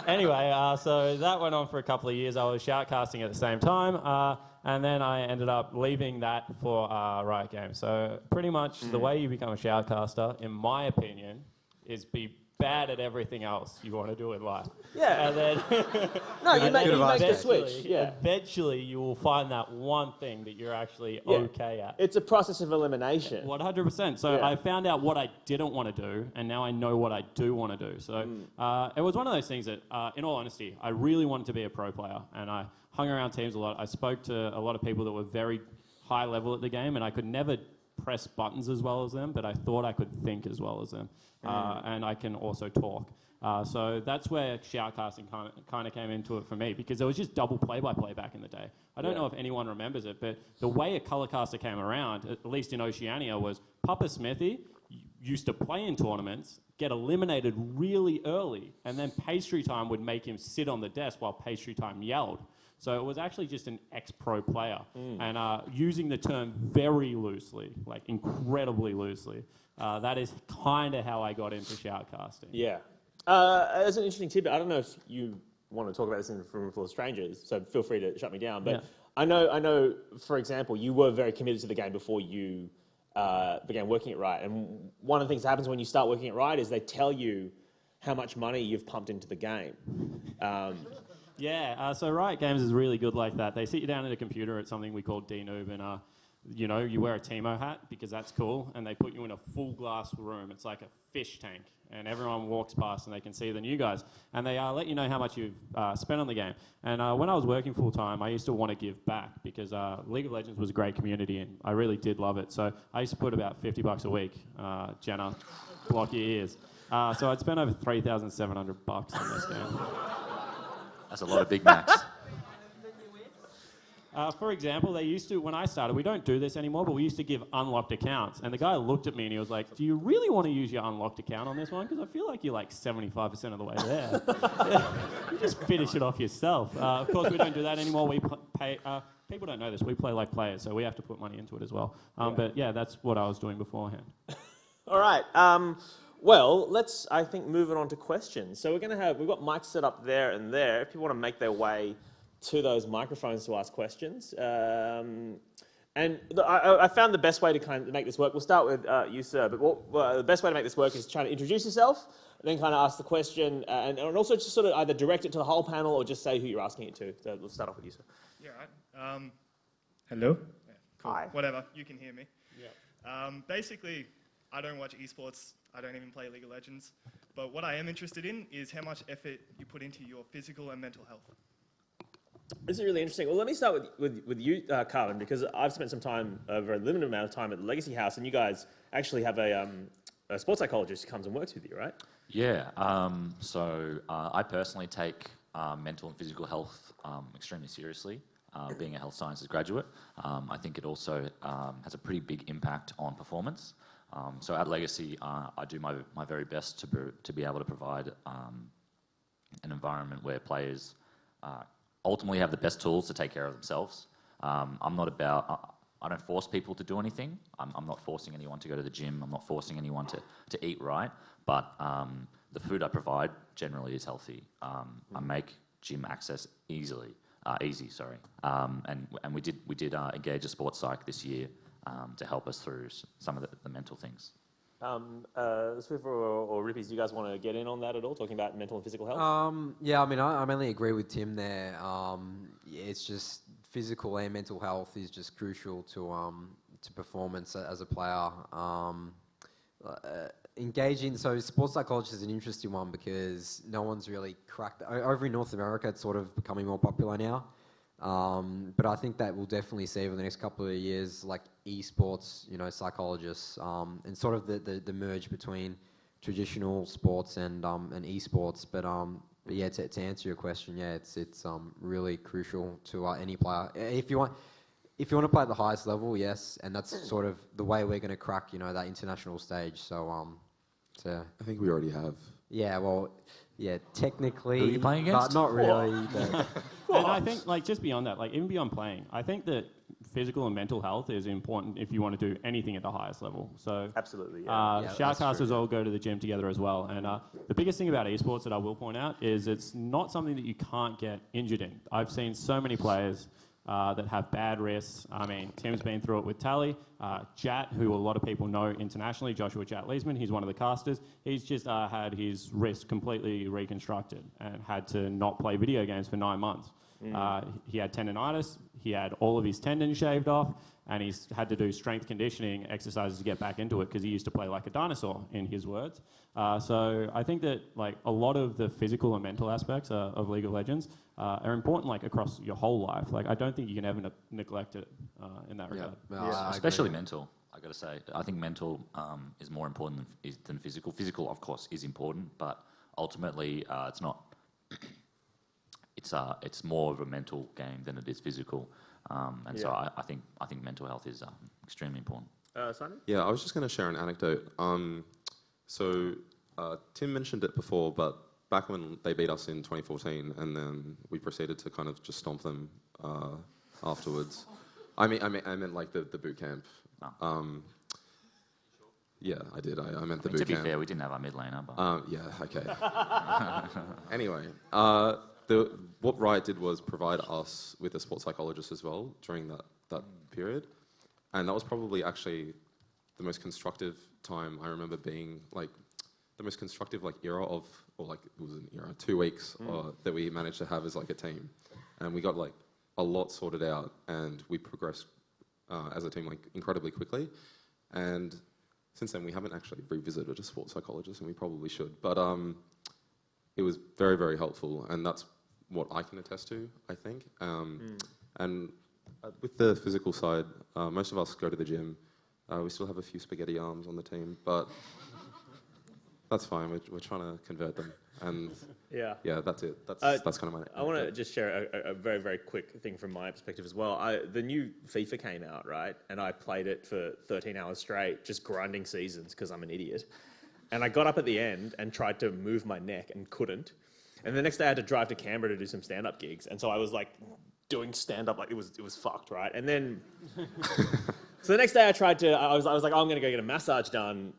Speaker 6: Anyway, so that went on for a couple of years. I was shoutcasting at the same time, and then I ended up leaving that for Riot Games. So pretty much the way you become a shoutcaster, in my opinion, is be bad at everything else you want to do in life.
Speaker 1: Yeah.
Speaker 6: And then
Speaker 1: No, you make the switch. Yeah.
Speaker 6: Eventually, you will find that one thing that you're actually okay at.
Speaker 1: It's a process of elimination.
Speaker 6: 100%. So I found out what I didn't want to do, and now I know what I do want to do. So it was one of those things that, in all honesty, I really wanted to be a pro player, and I hung around teams a lot. I spoke to a lot of people that were very high level at the game, and I could never press buttons as well as them, but I thought I could think as well as them. And I can also talk. So that's where shoutcasting kind of came into it for me, because there was just double play-by-play back in the day. I don't know if anyone remembers it, but the way a colourcaster came around, at least in Oceania, was Papa Smithy used to play in tournaments, get eliminated really early, and then Pastry Time would make him sit on the desk while Pastry Time yelled. So it was actually just an ex-pro player, and using the term very loosely, like incredibly loosely, that is kind of how I got into shoutcasting.
Speaker 1: Yeah. As an interesting tidbit, I don't know if you want to talk about this in a room full of strangers, so feel free to shut me down. But I know, for example, you were very committed to the game before you began working at Riot. And one of the things that happens when you start working at Riot is they tell you how much money you've pumped into the game.
Speaker 6: So Riot Games is really good like that. They sit you down at a computer at something we call D-Noob, and you know, you wear a Timo hat because that's cool, and they put you in a full glass room. It's like a fish tank, and everyone walks past and they can see the new guys, and they let you know how much you've spent on the game. And when I was working full time, I used to want to give back because League of Legends was a great community, and I really did love it. So I used to put about $50 a week. Jenna, block your ears. So I'd spent over $3,700 on this game.
Speaker 5: That's a lot of Big Macs.
Speaker 6: For example, they used to, when I started, we don't do this anymore, but we used to give unlocked accounts. And the guy looked at me and he was like, do you really want to use your unlocked account on this one? Because I feel like you're like 75% of the way there. You just finish it off yourself. Of course, we don't do that anymore. We pay, people don't know this, we play like players, so we have to put money into it as well. But yeah, that's what I was doing beforehand.
Speaker 1: All right. Well, let's, I think, move it on to questions. So we've got mics set up there and there. If people want to make their way to those microphones to ask questions. I found the best way to kind of make this work. We'll start with you, sir. But the best way to make this work is trying to introduce yourself, and then kind of ask the question, and also just sort of either direct it to the whole panel or just say who you're asking it to. So we'll start off with you, sir.
Speaker 7: Yeah, right. Hello? Yeah, cool.
Speaker 1: Hi.
Speaker 7: Whatever, you can hear me. Yeah. Basically, I don't watch esports. I don't even play League of Legends. But what I am interested in is how much effort you put into your physical and mental health.
Speaker 1: This is really interesting. Well, let me start with you, Carlin, because I've spent some time, a very limited amount of time at the Legacy House, and you guys actually have a sports psychologist who comes and works with you, right?
Speaker 5: Yeah. I personally take mental and physical health extremely seriously. Being a health sciences graduate, I think it also has a pretty big impact on performance. So at Legacy, I do my very best to be able to provide an environment where players ultimately have the best tools to take care of themselves. I don't force people to do anything. I'm not forcing anyone to go to the gym. I'm not forcing anyone to eat right. But the food I provide generally is healthy. I make gym access easy. And we did engage a sports psych this year to help us through some of the mental things.
Speaker 1: Swiffer or Rippies, do you guys want to get in on that at all, talking about mental and physical health?
Speaker 4: Yeah, I mean, I mainly agree with Tim there. Yeah, it's just physical and mental health is just crucial to performance as a player. Engaging, so sports psychology is an interesting one because no one's really cracked. Over in North America, it's sort of becoming more popular now. But I think that we'll definitely see over the next couple of years, like esports, psychologists, and sort of the merge between traditional sports and esports. But yeah, to answer your question, yeah, it's really crucial to any player. If you want to play at the highest level, yes, and that's sort of the way we're going to crack, that international stage. So,
Speaker 3: I think we already have.
Speaker 4: Yeah, well, yeah, technically,
Speaker 5: Who are you playing against?
Speaker 4: but not really. But
Speaker 6: And I think, just beyond that, even beyond playing, I think that physical and mental health is important if you want to do anything at the highest level. So
Speaker 1: Absolutely, yeah.
Speaker 6: Shoutcasters all go to the gym together as well. And the biggest thing about esports that I will point out is it's not something that you can't get injured in. I've seen so many players that have bad wrists. I mean, Tim's been through it with Tally. Jat, who a lot of people know internationally, Joshua Jat Leesman, he's one of the casters. He's just had his wrist completely reconstructed and had to not play video games for 9 months. He had tendonitis, he had all of his tendons shaved off, and he's had to do strength conditioning exercises to get back into it because he used to play like a dinosaur, in his words. So I think that a lot of the physical and mental aspects of League of Legends are important across your whole life. I don't think you can ever neglect it in that regard.
Speaker 4: Yeah,
Speaker 5: Especially mental, I got to say. I think mental is more important than physical. Physical, of course, is important, but ultimately it's not. It's more of a mental game than it is physical, so I think mental health is extremely important.
Speaker 1: Simon?
Speaker 3: Yeah, I was just going to share an anecdote. Tim mentioned it before, but back when they beat us in 2014, and then we proceeded to kind of just stomp them afterwards. I meant like the boot camp. Yeah, I did. I meant the boot camp.
Speaker 5: To be fair, we didn't have our mid laner, but
Speaker 3: yeah, okay. Anyway, what Riot did was provide us with a sports psychologist as well during that period, and that was probably actually the most constructive time I remember being the most constructive era of, or it was an era, 2 weeks that we managed to have as a team, and we got a lot sorted out, and we progressed as a team incredibly quickly, and since then we haven't actually revisited a sports psychologist, and we probably should, but it was very, very helpful, and that's what I can attest to, I think. And with the physical side, most of us go to the gym. We still have a few spaghetti arms on the team, but that's fine. We're trying to convert them, and yeah, that's it. That's kind of my.
Speaker 1: I want to just share a very, very quick thing from my perspective as well. The new FIFA came out, right? And I played it for 13 hours straight, just grinding seasons because I'm an idiot. And I got up at the end and tried to move my neck and couldn't. And the next day I had to drive to Canberra to do some stand-up gigs, and so I was doing stand-up it was fucked, right? And then, so the next day I was like, oh, I'm going to go get a massage done,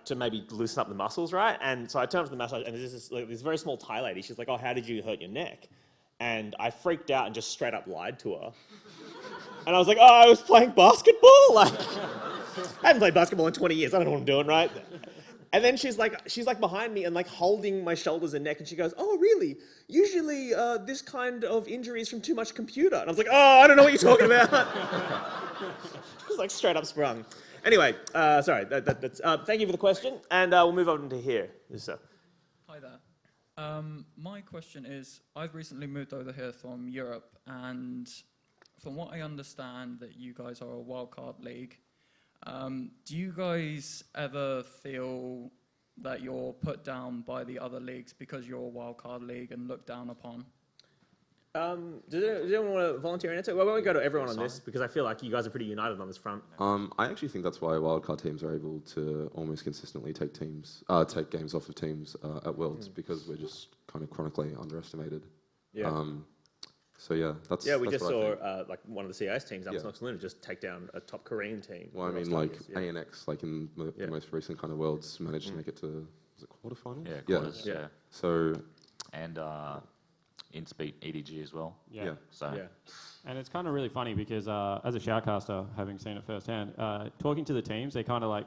Speaker 1: to maybe loosen up the muscles, right? And so I turned up to the massage, and there's this very small Thai lady. She's like, oh, how did you hurt your neck? and I freaked out and just straight up lied to her. And I was like, oh, I was playing basketball? Like, I haven't played basketball in 20 years. I don't know what I'm doing, right? And then she's like behind me and like holding my shoulders and neck, and she goes, oh, really? Usually this kind of injury is from too much computer. And I was like, oh, I don't know what you're talking about. Just like straight up sprung. Anyway, sorry, that's, thank you for the question, and we'll move on to here.
Speaker 8: Hi there. My question is, I've recently moved over here from Europe, and from what I understand that you guys are a wildcard league, do you guys ever feel that you're put down by the other leagues because you're a wildcard league and looked down upon?
Speaker 1: Does anyone want to volunteer an answer? Well, why don't we go to everyone on this, because I feel like you guys are pretty united on this front.
Speaker 3: I actually think that's why wildcard teams are able to almost consistently take games off of teams at Worlds, because we're just kind of chronically underestimated.
Speaker 1: Yeah.
Speaker 3: So yeah, that's
Speaker 1: Yeah, we
Speaker 3: that's
Speaker 1: just
Speaker 3: what I
Speaker 1: saw
Speaker 3: think.
Speaker 1: like one of the CIS teams,
Speaker 3: Yeah.
Speaker 1: Nox Luna, just take down a top Korean team.
Speaker 3: Well, I mean, like ANX, like in the most recent kind of Worlds, managed to make it to quarterfinals.
Speaker 5: Yeah, quarters. Yeah.
Speaker 3: So
Speaker 5: And Ints beat EDG as well.
Speaker 6: Yeah.
Speaker 5: So
Speaker 1: Yeah.
Speaker 6: And it's kind of really funny because as a shoutcaster, having seen it firsthand, talking to the teams, they kind of like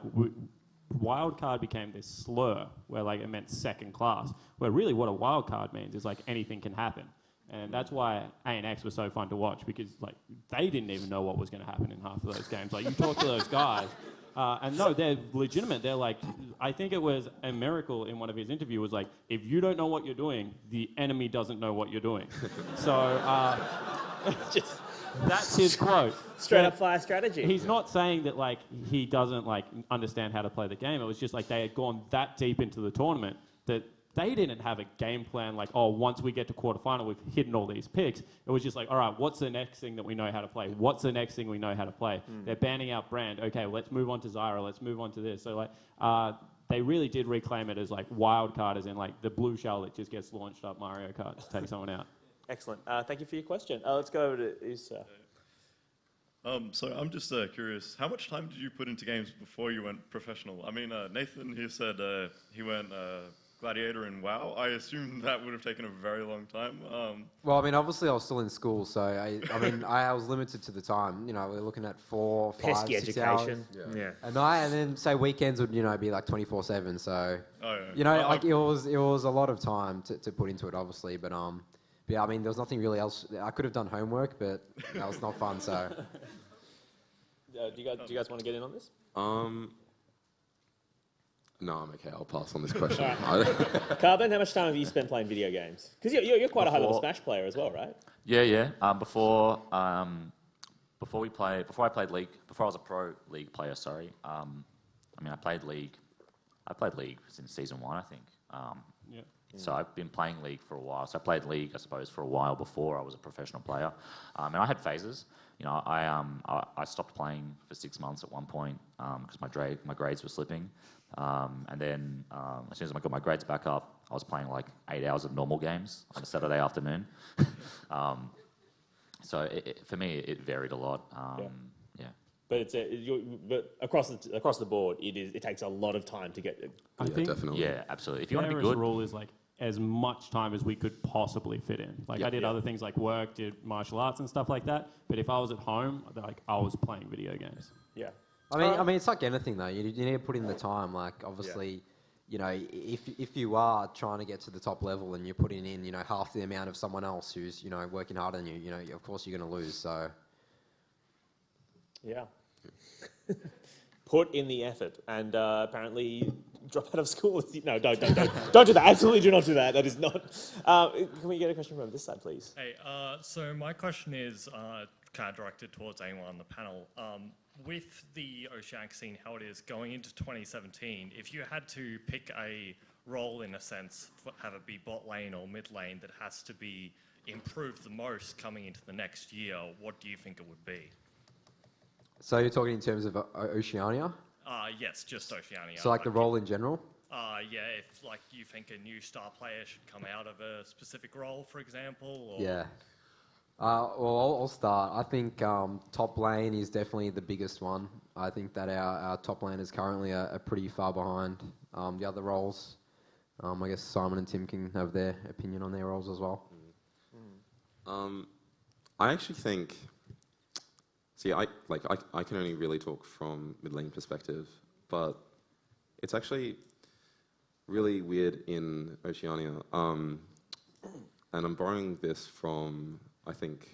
Speaker 6: wildcard became this slur where like it meant second class, where really what a wildcard means is like anything can happen. And that's why ANX was so fun to watch, because like they didn't even know what was going to happen in half of those games. Like you talk to those guys, and no, they're legitimate. They're like, I think it was a miracle in one of his interviews was like, if you don't know what you're doing, the enemy doesn't know what you're doing. So
Speaker 1: Just
Speaker 6: that's his quote.
Speaker 1: straight up fire strategy.
Speaker 6: He's not saying that like he doesn't like understand how to play the game. It was just like they had gone that deep into the tournament that they didn't have a game plan like, oh, once we get to quarterfinal, we've hidden all these picks. It was just like, all right, what's the next thing that we know how to play? What's the next thing we know how to play? They're banning out Brand. Okay, well, let's move on to Zyra. Let's move on to this. So like, they really did reclaim it as like wild card, as in like the blue shell that just gets launched up Mario Kart to take someone out.
Speaker 1: Excellent. Thank you for your question. Let's go over to Isa.
Speaker 9: So I'm just curious, how much time did you put into games before you went professional? I mean, Nathan here said he went Gladiator and WoW. I assume that would have taken a very long time.
Speaker 4: Well, I mean, obviously I was still in school, so I was limited to the time. You know, we're looking at 4, 5,
Speaker 1: Pesky
Speaker 4: 6 hours
Speaker 1: education. Yeah.
Speaker 4: a night, and then say weekends would be like 24/7. So
Speaker 9: Oh, yeah.
Speaker 4: you know, like it was a lot of time to put into it, obviously. But yeah, I mean, there was nothing really else. I could have done homework, but that was not fun. So
Speaker 1: Do you guys want to get in on this?
Speaker 3: no, I'm okay. I'll pass on this question.
Speaker 1: Carbon, how much time have you spent playing video games? Because you're quite a high-level Smash player as well, right?
Speaker 5: Yeah. Before I played League, before I was a pro League player, sorry. I mean, I played League since season 1, I think.
Speaker 6: Yeah.
Speaker 5: So I've been playing League for a while. So I played League, I suppose, for a while before I was a professional player. And I had phases. You know, I stopped playing for 6 months at one point because my grades were slipping. And then as soon as I got my grades back up, I was playing like 8 hours of normal games on a Saturday afternoon. So for me, it varied a lot. Yeah.
Speaker 1: But but across the board, it takes a lot of time to get.
Speaker 6: I think
Speaker 3: definitely.
Speaker 5: Yeah, absolutely. If you want to be
Speaker 6: fairest
Speaker 5: good,
Speaker 6: rule is like as much time as we could possibly fit in. Like I did other things like work, did martial arts and stuff like that. But if I was at home, like I was playing video games.
Speaker 1: Yeah.
Speaker 4: I mean, it's like anything though. You need to put in the time. Like obviously, if you are trying to get to the top level and you're putting in, half the amount of someone else who's, working harder than you, of course you're going to lose. So.
Speaker 1: Yeah. Put in the effort, and apparently drop out of school. No, don't do that. Absolutely do not do that. That is not. Can we get a question from this side, please?
Speaker 10: Hey, so my question is kind of directed towards anyone on the panel. With the Oceanic scene, how it is going into 2017, if you had to pick a role in a sense, have it be bot lane or mid lane that has to be improved the most coming into the next year, what do you think it would be?
Speaker 4: So you're talking in terms of Oceania?
Speaker 10: Yes, just Oceania.
Speaker 4: So like the role in general?
Speaker 10: Yeah, if like you think a new star player should come out of a specific role, for example. Or...
Speaker 4: Yeah. Well, I'll start. I think top lane is definitely the biggest one. I think that our top laners currently are pretty far behind the other roles. I guess Simon and Tim can have their opinion on their roles as well.
Speaker 3: I actually think. See, I can only really talk from mid-lane perspective, but it's actually really weird in Oceania. And I'm borrowing this from, I think,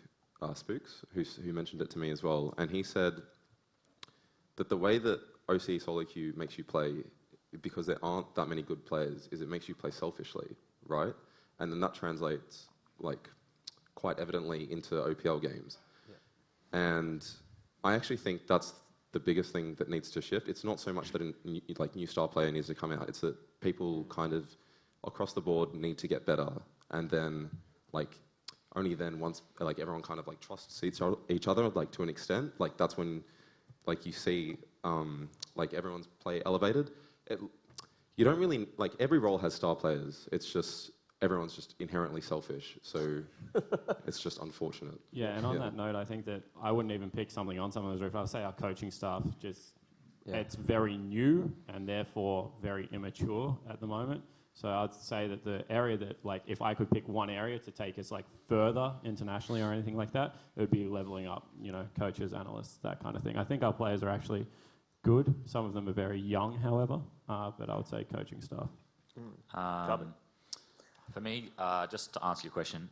Speaker 3: Spooks, who mentioned it to me as well. And he said that the way that OC solo queue makes you play, because there aren't that many good players, is it makes you play selfishly, right? And then that translates, like, quite evidently into OPL games. And I actually think that's the biggest thing that needs to shift. It's not so much that a new star player needs to come out. It's that people kind of across the board need to get better, and then like only then once like everyone kind of like trusts each other like to an extent, like that's when like you see like everyone's play elevated. You don't really like every role has star players. It's just everyone's just inherently selfish, so it's just unfortunate.
Speaker 6: Yeah, and on that note, I think that I wouldn't even pick something on some of those roofs. I would say our coaching staff it's very new and therefore very immature at the moment. So I'd say that the area that, like, if I could pick one area to take us like further internationally or anything like that, it would be leveling up, you know, coaches, analysts, that kind of thing. I think our players are actually good. Some of them are very young, however, but I would say coaching staff.
Speaker 5: For me, just to answer your question,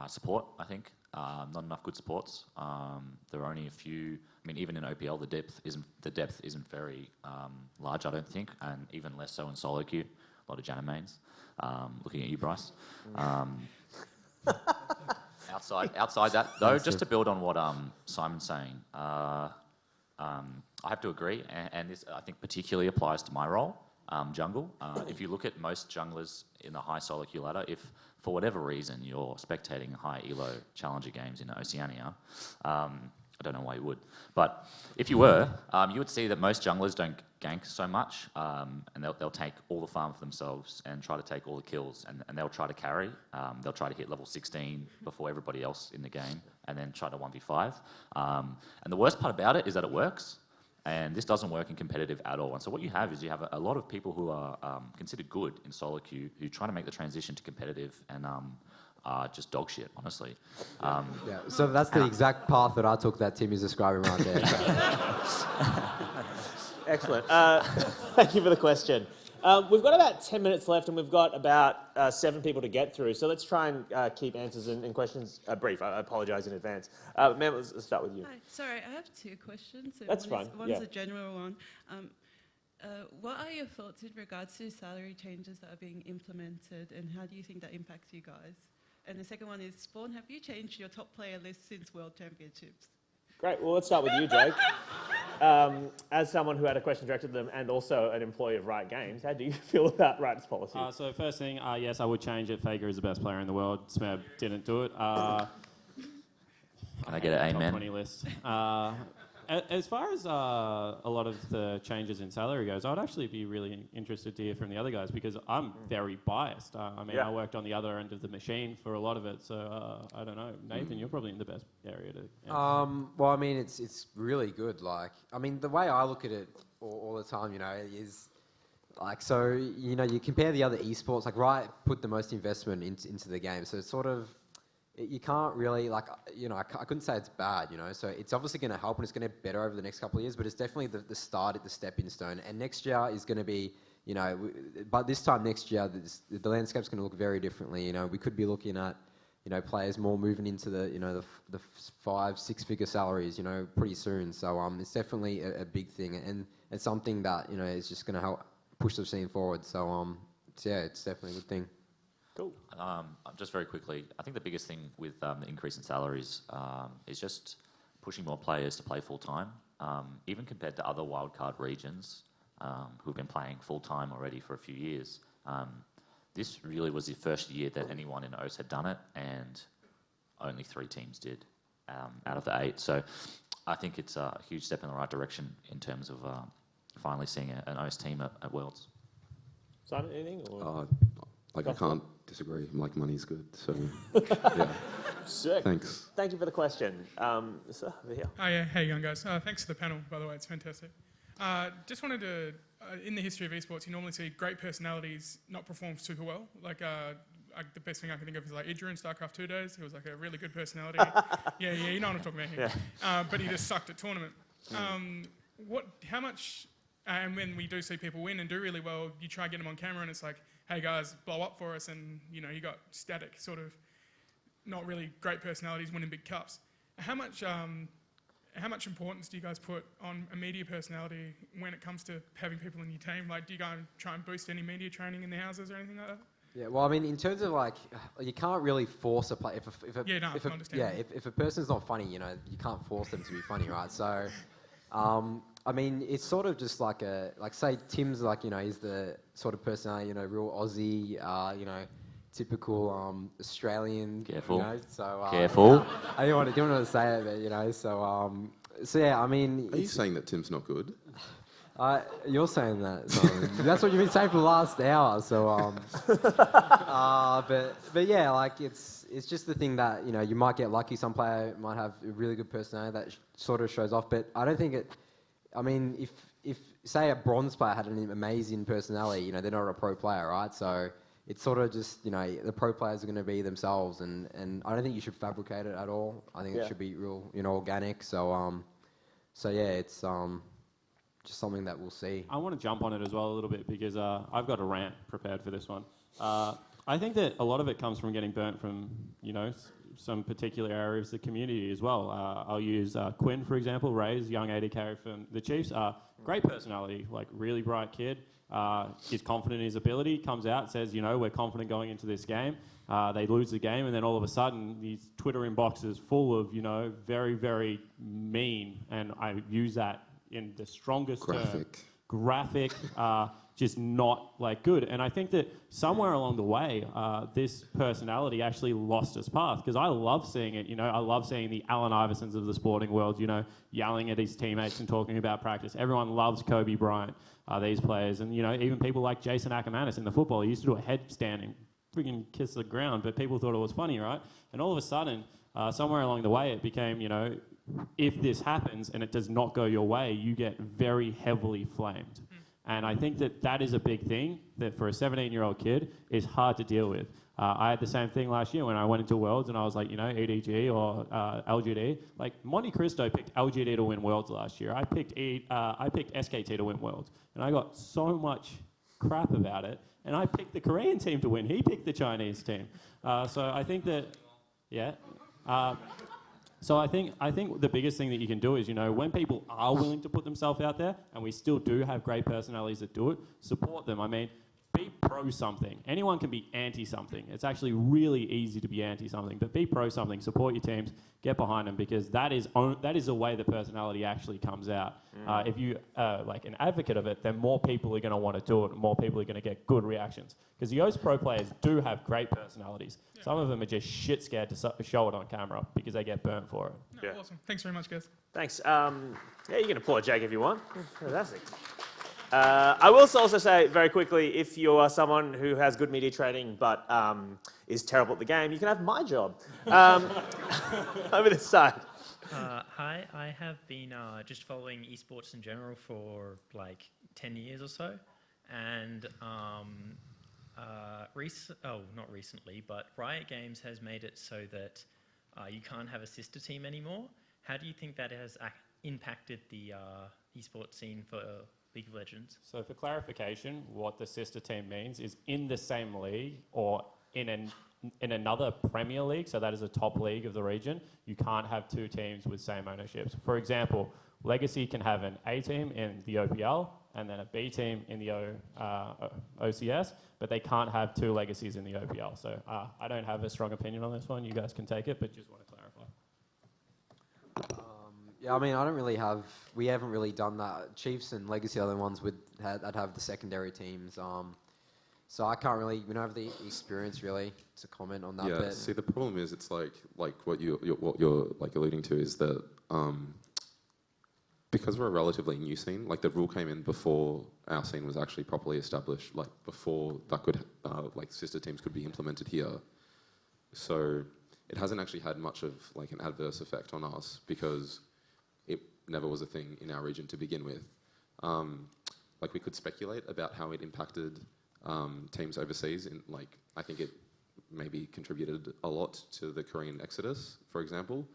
Speaker 5: support, I think. Not enough good supports. There are only a few. I mean, even in OPL, the depth isn't very large, I don't think, and even less so in solo queue. A lot of Janna mains. Looking at you, Bryce. Outside that, though, just to build on what Simon's saying, I have to agree, and this I think particularly applies to my role. Jungle. If you look at most junglers in the high solo queue ladder, if for whatever reason you're spectating high elo challenger games in Oceania, I don't know why you would, but if you were, you would see that most junglers don't gank so much, and they'll take all the farm for themselves and try to take all the kills, and they'll try to carry. They'll try to hit level 16 before everybody else in the game, and then try to 1v5. And the worst part about it is that it works. And this doesn't work in competitive at all. And so what you have is you have a lot of people who are considered good in solo queue who try to make the transition to competitive and are just dog shit, honestly.
Speaker 4: So that's the exact path that I took that Tim is describing right there.
Speaker 1: Excellent. Thank you for the question. We've got about 10 minutes left and we've got about 7 people to get through. So let's try and keep answers and questions brief. I apologise in advance. Ma'am, let's start with you.
Speaker 11: Hi. Sorry, I have 2 questions. So
Speaker 1: That's fine.
Speaker 11: One's a general one. What are your thoughts in regards to salary changes that are being implemented and how do you think that impacts you guys? And the second one is, Spawn, have you changed your top player list since World Championships?
Speaker 1: Great. Well, let's start with you, Jake. As someone who had a question directed to them and also an employee of Riot Games, how do you feel about Riot's policy?
Speaker 6: So first thing, yes, I would change it. Faker is the best player in the world. Smeb didn't do it.
Speaker 5: Can I get an amen?
Speaker 6: Top 20 list. As far as a lot of the changes in salary goes, I would actually be really interested to hear from the other guys because I'm very biased. I mean, I worked on the other end of the machine for a lot of it, so I don't know. Nathan, you're probably in the best area to answer.
Speaker 4: Well, I mean, it's really good. Like, I mean, the way I look at it all the time, you know, is like, so, you know, you compare the other esports, like Riot put the most investment into the game, so it's sort of, you can't really, like, you know, I couldn't say it's bad, you know, so it's obviously going to help and it's going to get better over the next couple of years, but it's definitely the start at the stepping stone. And next year is going to be, you know, but this time next year, the landscape's going to look very differently. You know, we could be looking at, you know, players more moving into the, you know, the 5-6 figure salaries, you know, pretty soon. So it's definitely a big thing and it's something that, you know, is just going to help push the scene forward. So, yeah, it's definitely a good thing.
Speaker 1: Cool.
Speaker 5: Just very quickly, I think the biggest thing with the increase in salaries is just pushing more players to play full-time. Even compared to other wildcard regions who've been playing full-time already for a few years, this really was the first year that anyone in OS had done it, and only 3 teams did out of the 8. So I think it's a huge step in the right direction in terms of finally seeing an OS team at Worlds.
Speaker 1: Simon, anything? Or?
Speaker 3: Like, I can't disagree. Like, money's good, so, yeah.
Speaker 1: Sick.
Speaker 3: Thanks.
Speaker 1: Thank you for the question. So, over here.
Speaker 12: Oh, yeah. Hey, young guys. Thanks for the panel, by the way. It's fantastic. Just wanted to, in the history of esports, you normally see great personalities not perform super well. Like, like the best thing I can think of is like Idra in StarCraft 2 days. He was like a really good personality. yeah, you know what I'm talking about here.
Speaker 1: Yeah.
Speaker 12: But he just sucked at tournament. How much, and when we do see people win and do really well, you try to get them on camera and it's like, hey guys, blow up for us, and you got static, sort of not really great personalities winning big cups. How much importance do you guys put on a media personality when it comes to having people in your team? Like, do you go and try and boost any media training in the houses or anything like that?
Speaker 4: Yeah, well, I mean, in terms of like, you can't really force a play. If a person's not funny, you can't force them to be funny, right? So, I mean, it's sort of just like say Tim's like, he's the sort of personality, real Aussie, typical Australian.
Speaker 5: Careful.
Speaker 4: So
Speaker 5: Careful.
Speaker 4: I didn't want to say it, but so yeah, I mean.
Speaker 3: Are you saying that Tim's not good?
Speaker 4: You're saying that. Simon. That's what you've been saying for the last hour. So, but yeah, like it's just the thing that you might get lucky. Some player might have a really good personality that sort of shows off. But I don't think it. I mean, if say a bronze player had an amazing personality, they're not a pro player, right? So it's sort of just the pro players are going to be themselves, and I don't think you should fabricate it at all. I think it should be real, organic. So yeah, it's just something that we'll see.
Speaker 6: I want to jump on it as well a little bit because I've got a rant prepared for this one. I think that a lot of it comes from getting burnt from, some particular areas of the community as well. I'll use Quinn, for example, Ray's young AD carry from the Chiefs. Great personality, like really bright kid. Is confident in his ability, comes out, says, we're confident going into this game. They lose the game, and then all of a sudden, his Twitter inbox is full of, very, very mean, and I use that in the strongest term. Graphic, just not like good. And I think that somewhere along the way, this personality actually lost its path, because I love seeing it. I love seeing the Allen Iversons of the sporting world, yelling at his teammates and talking about practice. Everyone loves Kobe Bryant, these players. And, even people like Jason Ackermanis in the football, he used to do a headstand and freaking kiss the ground, but people thought it was funny, right? And all of a sudden, somewhere along the way, it became, if this happens and it does not go your way, you get very heavily flamed. And I think that is a big thing that for a 17-year-old kid is hard to deal with. I had the same thing last year when I went into Worlds and I was like, EDG or LGD. Like Monte Cristo picked LGD to win Worlds last year. I picked SKT to win Worlds. And I got so much crap about it. And I picked the Korean team to win. He picked the Chinese team. So I think that, yeah. So I think the biggest thing that you can do is, when people are willing to put themselves out there, and we still do have great personalities that do it, support them. I mean, be pro something. Anyone can be anti something. It's actually really easy to be anti something, but be pro something. Support your teams. Get behind them, because that is the way the personality actually comes out. If you like an advocate of it, then more people are going to want to do it, and more people are going to get good reactions. Because the OS pro players do have great personalities. Yeah. Some of them are just shit scared to show it on camera because they get burnt for it.
Speaker 12: No, awesome. Thanks very much, guys.
Speaker 1: Thanks. Yeah, you can applaud Jake if you want. Fantastic. I will also say very quickly, if you are someone who has good media training but is terrible at the game, you can have my job. Over this side.
Speaker 13: Hi, I have been just following esports in general for like 10 years or so, and not recently, but Riot Games has made it so that you can't have a sister team anymore. How do you think that has impacted the esports scene for League of Legends?
Speaker 6: So for clarification, what the sister team means is in the same league or in another Premier League, so that is a top league of the region, you can't have two teams with same ownerships. For example, Legacy can have an A team in the OPL and then a B team in the OCS, but they can't have two Legacies in the OPL. So I don't have a strong opinion on this one. You guys can take it, but just want to clarify.
Speaker 4: Yeah, I mean, we haven't really done that. Chiefs and Legacy are the ones that have the secondary teams. So we don't have the experience really to comment on that.
Speaker 3: Yeah,
Speaker 4: but
Speaker 3: see, the problem is it's like what you're like alluding to is that because we're a relatively new scene, like the rule came in before our scene was actually properly established, like before that could sister teams could be implemented here. So it hasn't actually had much of like an adverse effect on us because it never was a thing in our region to begin with. Like we could speculate about how it impacted teams overseas. I think it maybe contributed a lot to the Korean exodus, for example.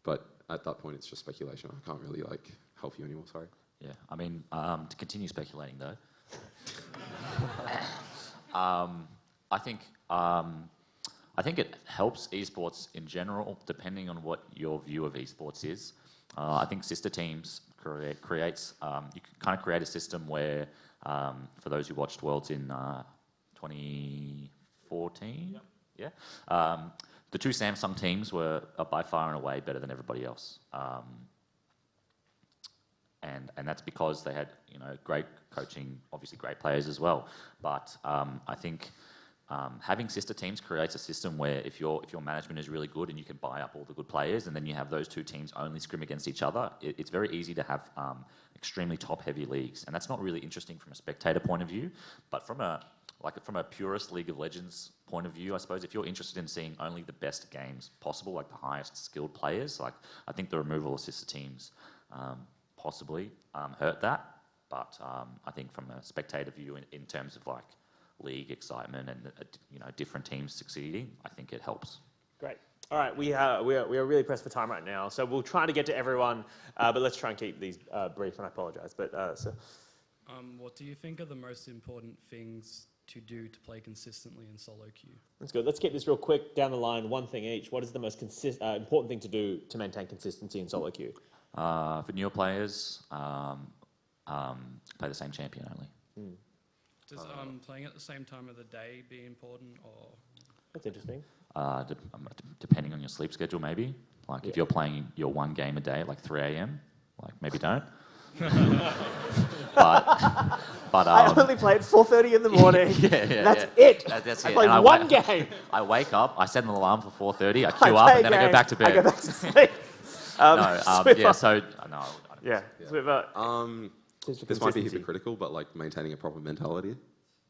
Speaker 3: But at that point, it's just speculation. I can't really like help you anymore. Sorry.
Speaker 5: Yeah, I mean, to continue speculating though, I think it helps esports in general, depending on what your view of esports is. I think sister teams creates you can kind of create a system where, for those who watched Worlds in 2014, yeah, the two Samsung teams were by far and away better than everybody else. And that's because they had, you know, great coaching, obviously great players as well. But I think having sister teams creates a system where if your management is really good and you can buy up all the good players, and then you have those two teams only scrim against each other, it's very easy to have extremely top-heavy leagues, and that's not really interesting from a spectator point of view. But from a purist League of Legends point of view, I suppose, if you're interested in seeing only the best games possible, like the highest skilled players, like I think the removal of sister teams possibly hurt that. But I think from a spectator view, in terms of like league excitement and you know, different teams succeeding, I think it helps.
Speaker 1: Great. All right, we are really pressed for time right now, so we'll try to get to everyone, but let's try and keep these brief. And I apologise, but so.
Speaker 14: What do you think are the most important things to do to play consistently in solo queue?
Speaker 1: That's good. Let's keep this real quick down the line. One thing each. What is the most important thing to do to maintain consistency in solo queue?
Speaker 5: For newer players, play the same champion only.
Speaker 14: Does playing at the same time of the day be important, or?
Speaker 1: That's interesting.
Speaker 5: Depending on your sleep schedule, maybe. Like if you're playing your one game a day at like 3 a.m., like maybe don't. but
Speaker 1: I only play at 4:30 in the morning. That's it.
Speaker 5: That's
Speaker 1: I
Speaker 5: it.
Speaker 1: play one game.
Speaker 5: I wake up, I set an alarm for 4:30, I queue up, and then I go back to bed.
Speaker 1: I go back to sleep.
Speaker 3: This might be hypocritical, but like maintaining a proper mentality.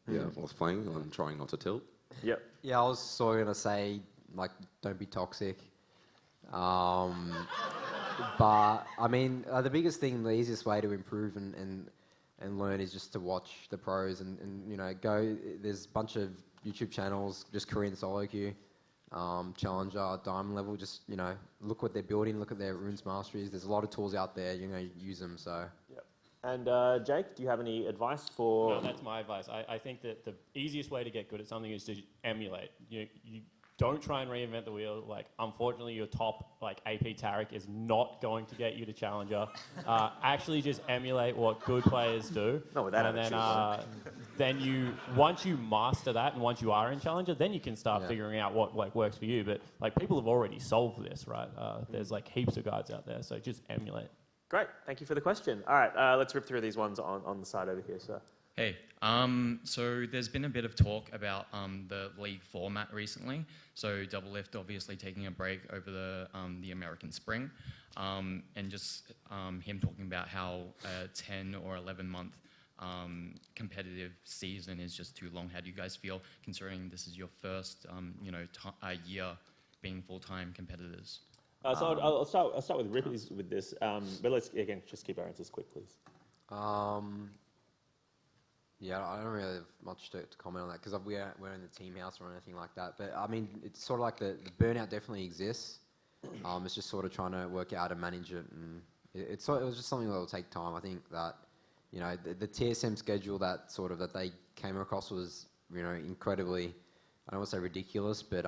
Speaker 3: Whilst playing and trying not to tilt.
Speaker 1: Yep.
Speaker 4: Yeah, I was sort of going to say, like, don't be toxic. But, I mean, the biggest thing, the easiest way to improve and learn is just to watch the pros and you know, there's a bunch of YouTube channels, just Korean solo queue, Challenger, Diamond level, just, you know, look what they're building, look at their runes masteries. There's a lot of tools out there, you know, use them, so.
Speaker 1: Yep. And Jake, do you have any advice for...
Speaker 6: No, that's my advice. I think that the easiest way to get good at something is to emulate. You don't try and reinvent the wheel. Like, unfortunately, your top, like, AP Tarek is not going to get you to Challenger. Actually just emulate what good players do.
Speaker 1: Not with that
Speaker 6: and then once you master that and once you are in Challenger, then you can start figuring out what, like, works for you. But, like, people have already solved this, right? There's, like, heaps of guides out there, so just emulate.
Speaker 1: Great, thank you for the question. All right, let's rip through these ones on the side over here, sir.
Speaker 15: Hey, so there's been a bit of talk about the league format recently. So Double Lift obviously taking a break over the American Spring, and just him talking about how a 10 or 11 month competitive season is just too long. How do you guys feel considering this is your first year being full-time competitors?
Speaker 1: So I'll start with Rippy's with this, but let's again just keep our answers quick, please.
Speaker 4: Yeah, I don't really have much to comment on that because we're in the team house or anything like that. But I mean, it's sort of like the burnout definitely exists. It's just sort of trying to work out how to manage it, and it was just something that will take time. I think that, you know, the TSM schedule that they came across was, you know, incredibly, I don't want to say ridiculous, but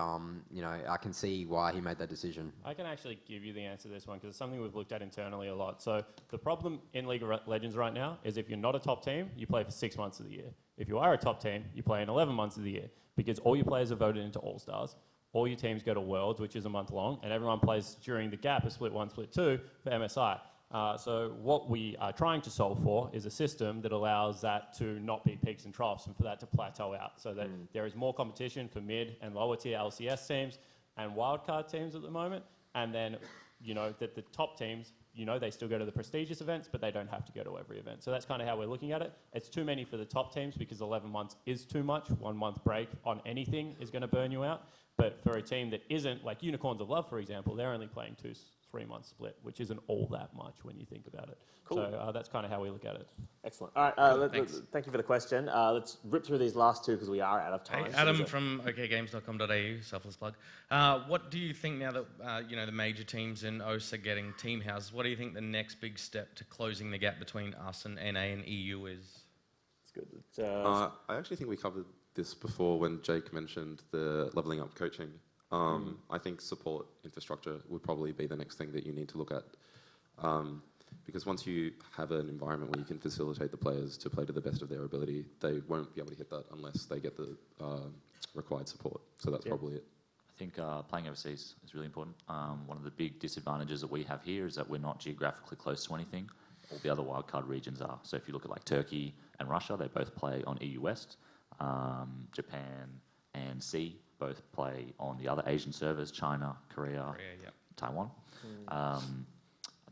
Speaker 4: you know, I can see why he made that decision.
Speaker 6: I can actually give you the answer to this one because it's something we've looked at internally a lot. So the problem in League of Legends right now is if you're not a top team, you play for 6 months of the year. If you are a top team, you play in 11 months of the year because all your players are voted into All-Stars. All your teams go to Worlds, which is a month long, and everyone plays during the gap of Split 1, Split 2 for MSI. So what we are trying to solve for is a system that allows that to not be peaks and troughs and for that to plateau out so that there is more competition for mid and lower tier LCS teams and wildcard teams at the moment. And then, you know, that the top teams, you know, they still go to the prestigious events, but they don't have to go to every event. So that's kind of how we're looking at it. It's too many for the top teams because 11 months is too much. 1 month break on anything is going to burn you out. But for a team that isn't, like Unicorns of Love, for example, they're only playing
Speaker 2: 3-month split, which isn't all that much when you think about it.
Speaker 1: Cool.
Speaker 2: So that's kind of how we look at it.
Speaker 1: Excellent. All right, thank you for the question. Let's rip through these last two because we are out of time.
Speaker 16: Hey, Adam from okgames.com.au, selfless plug. What do you think now that the major teams in OS are getting team houses? What do you think the next big step to closing the gap between us and NA and EU is?
Speaker 1: It's good.
Speaker 3: I actually think we covered this before when Jake mentioned the leveling up coaching. I think support infrastructure would probably be the next thing that you need to look at. Because once you have an environment where you can facilitate the players to play to the best of their ability, they won't be able to hit that unless they get the required support. So that's probably it.
Speaker 5: I think playing overseas is really important. One of the big disadvantages that we have here is that we're not geographically close to anything. All the other wildcard regions are. So if you look at like Turkey and Russia, they both play on EU West. Japan and C both play on the other Asian servers, China, Korea, Taiwan. I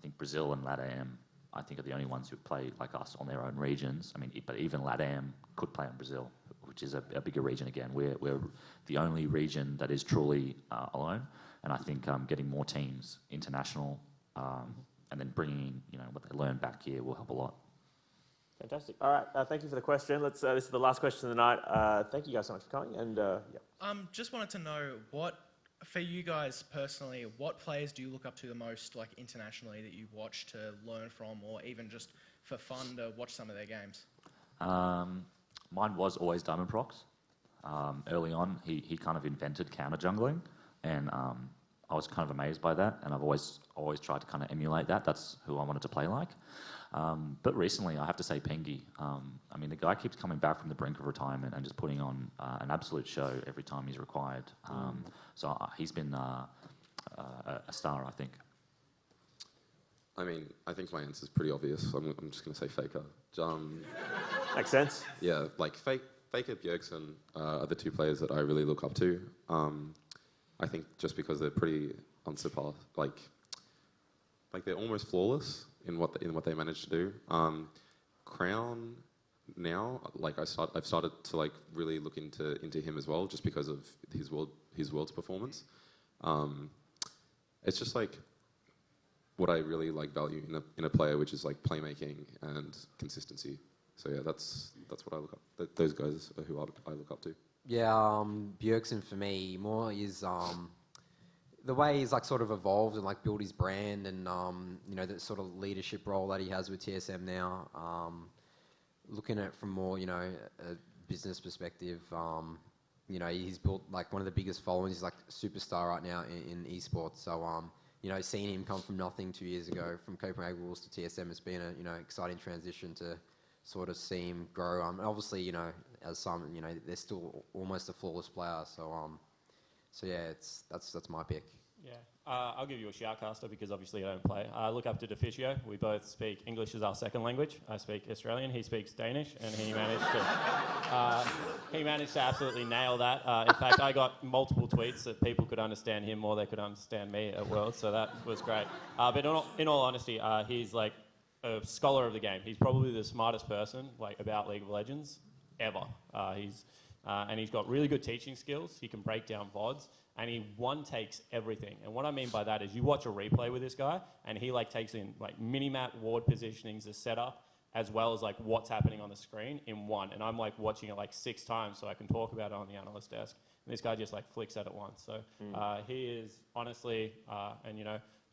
Speaker 5: think Brazil and LATAM, I think, are the only ones who play like us on their own regions. I mean, but even LATAM could play in Brazil, which is a bigger region again. We're the only region that is truly alone, and I think getting more teams international and then bringing what they learn back here will help a lot.
Speaker 1: Fantastic. All right, thank you for the question. This is the last question of the night. Thank you guys so much for coming. And
Speaker 17: just wanted to know for you guys personally, what players do you look up to the most, like internationally, that you watch to learn from, or even just for fun to watch some of their games?
Speaker 5: Mine was always Diamond Prox. Early on, he kind of invented counter jungling, and I was kind of amazed by that, and I've always tried to kind of emulate that. That's who I wanted to play like. But recently, I have to say Pengi. I mean, the guy keeps coming back from the brink of retirement and just putting on an absolute show every time he's required. So he's been a star, I think.
Speaker 3: I mean, I think my answer's pretty obvious. I'm just going to say Faker.
Speaker 1: Makes sense.
Speaker 3: Yeah, like Faker, Bjergsen are the two players that I really look up to. I think just because they're pretty unsurpassed, like they're almost flawless in what they manage to do. Crown now, like I've started to like really look into him as well, just because of his world's performance. It's just like what I really like value in a player, which is like playmaking and consistency. So yeah, that's what I look up. Those guys are who I look up to.
Speaker 4: Yeah, Bjergsen for me more is the way he's like sort of evolved and like built his brand, and the sort of leadership role that he has with TSM now. Looking at it from more a business perspective, he's built like one of the biggest followings. He's like a superstar right now in esports. So seeing him come from nothing 2 years ago from Copenhagen Wolves to TSM, it's been a exciting transition to sort of see him grow. Obviously, as some, they're still almost a flawless player. So yeah, that's my pick.
Speaker 2: Yeah, I'll give you a shoutcaster because obviously I don't play. I look up to Deficio. We both speak English as our second language. I speak Australian. He speaks Danish, and he managed to absolutely nail that. In fact, I got multiple tweets that people could understand him more than they could understand me at Worlds, so that was great. But in all honesty, he's like a scholar of the game. He's probably the smartest person about League of Legends ever. He's got really good teaching skills. He can break down VODs, and he one-takes everything. And what I mean by that is you watch a replay with this guy, and he takes in mini-map, ward positionings, the setup, as well as what's happening on the screen in one. And I'm watching it 6 times so I can talk about it on the analyst desk. And this guy just flicks at it once. So he is honestly,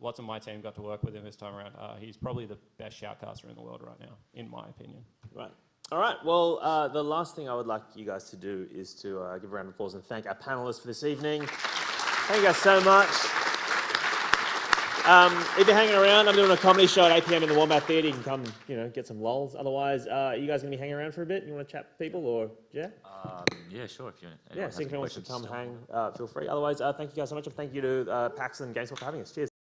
Speaker 2: lots of my team got to work with him this time around. He's probably the best shoutcaster in the world right now, in my opinion.
Speaker 1: Right. All right, well, the last thing I would like you guys to do is to give a round of applause and thank our panellists for this evening. Thank you guys so much. If you're hanging around, I'm doing a comedy show at 8 p.m. in the Wombat Theatre. You can come, get some lols. Otherwise, are you guys going to be hanging around for a bit? You want to chat with people, or, yeah?
Speaker 5: Yeah, sure. If
Speaker 1: anyone wants to come hang, feel free. Otherwise, thank you guys so much, and thank you to PAX and GameSpot for having us. Cheers.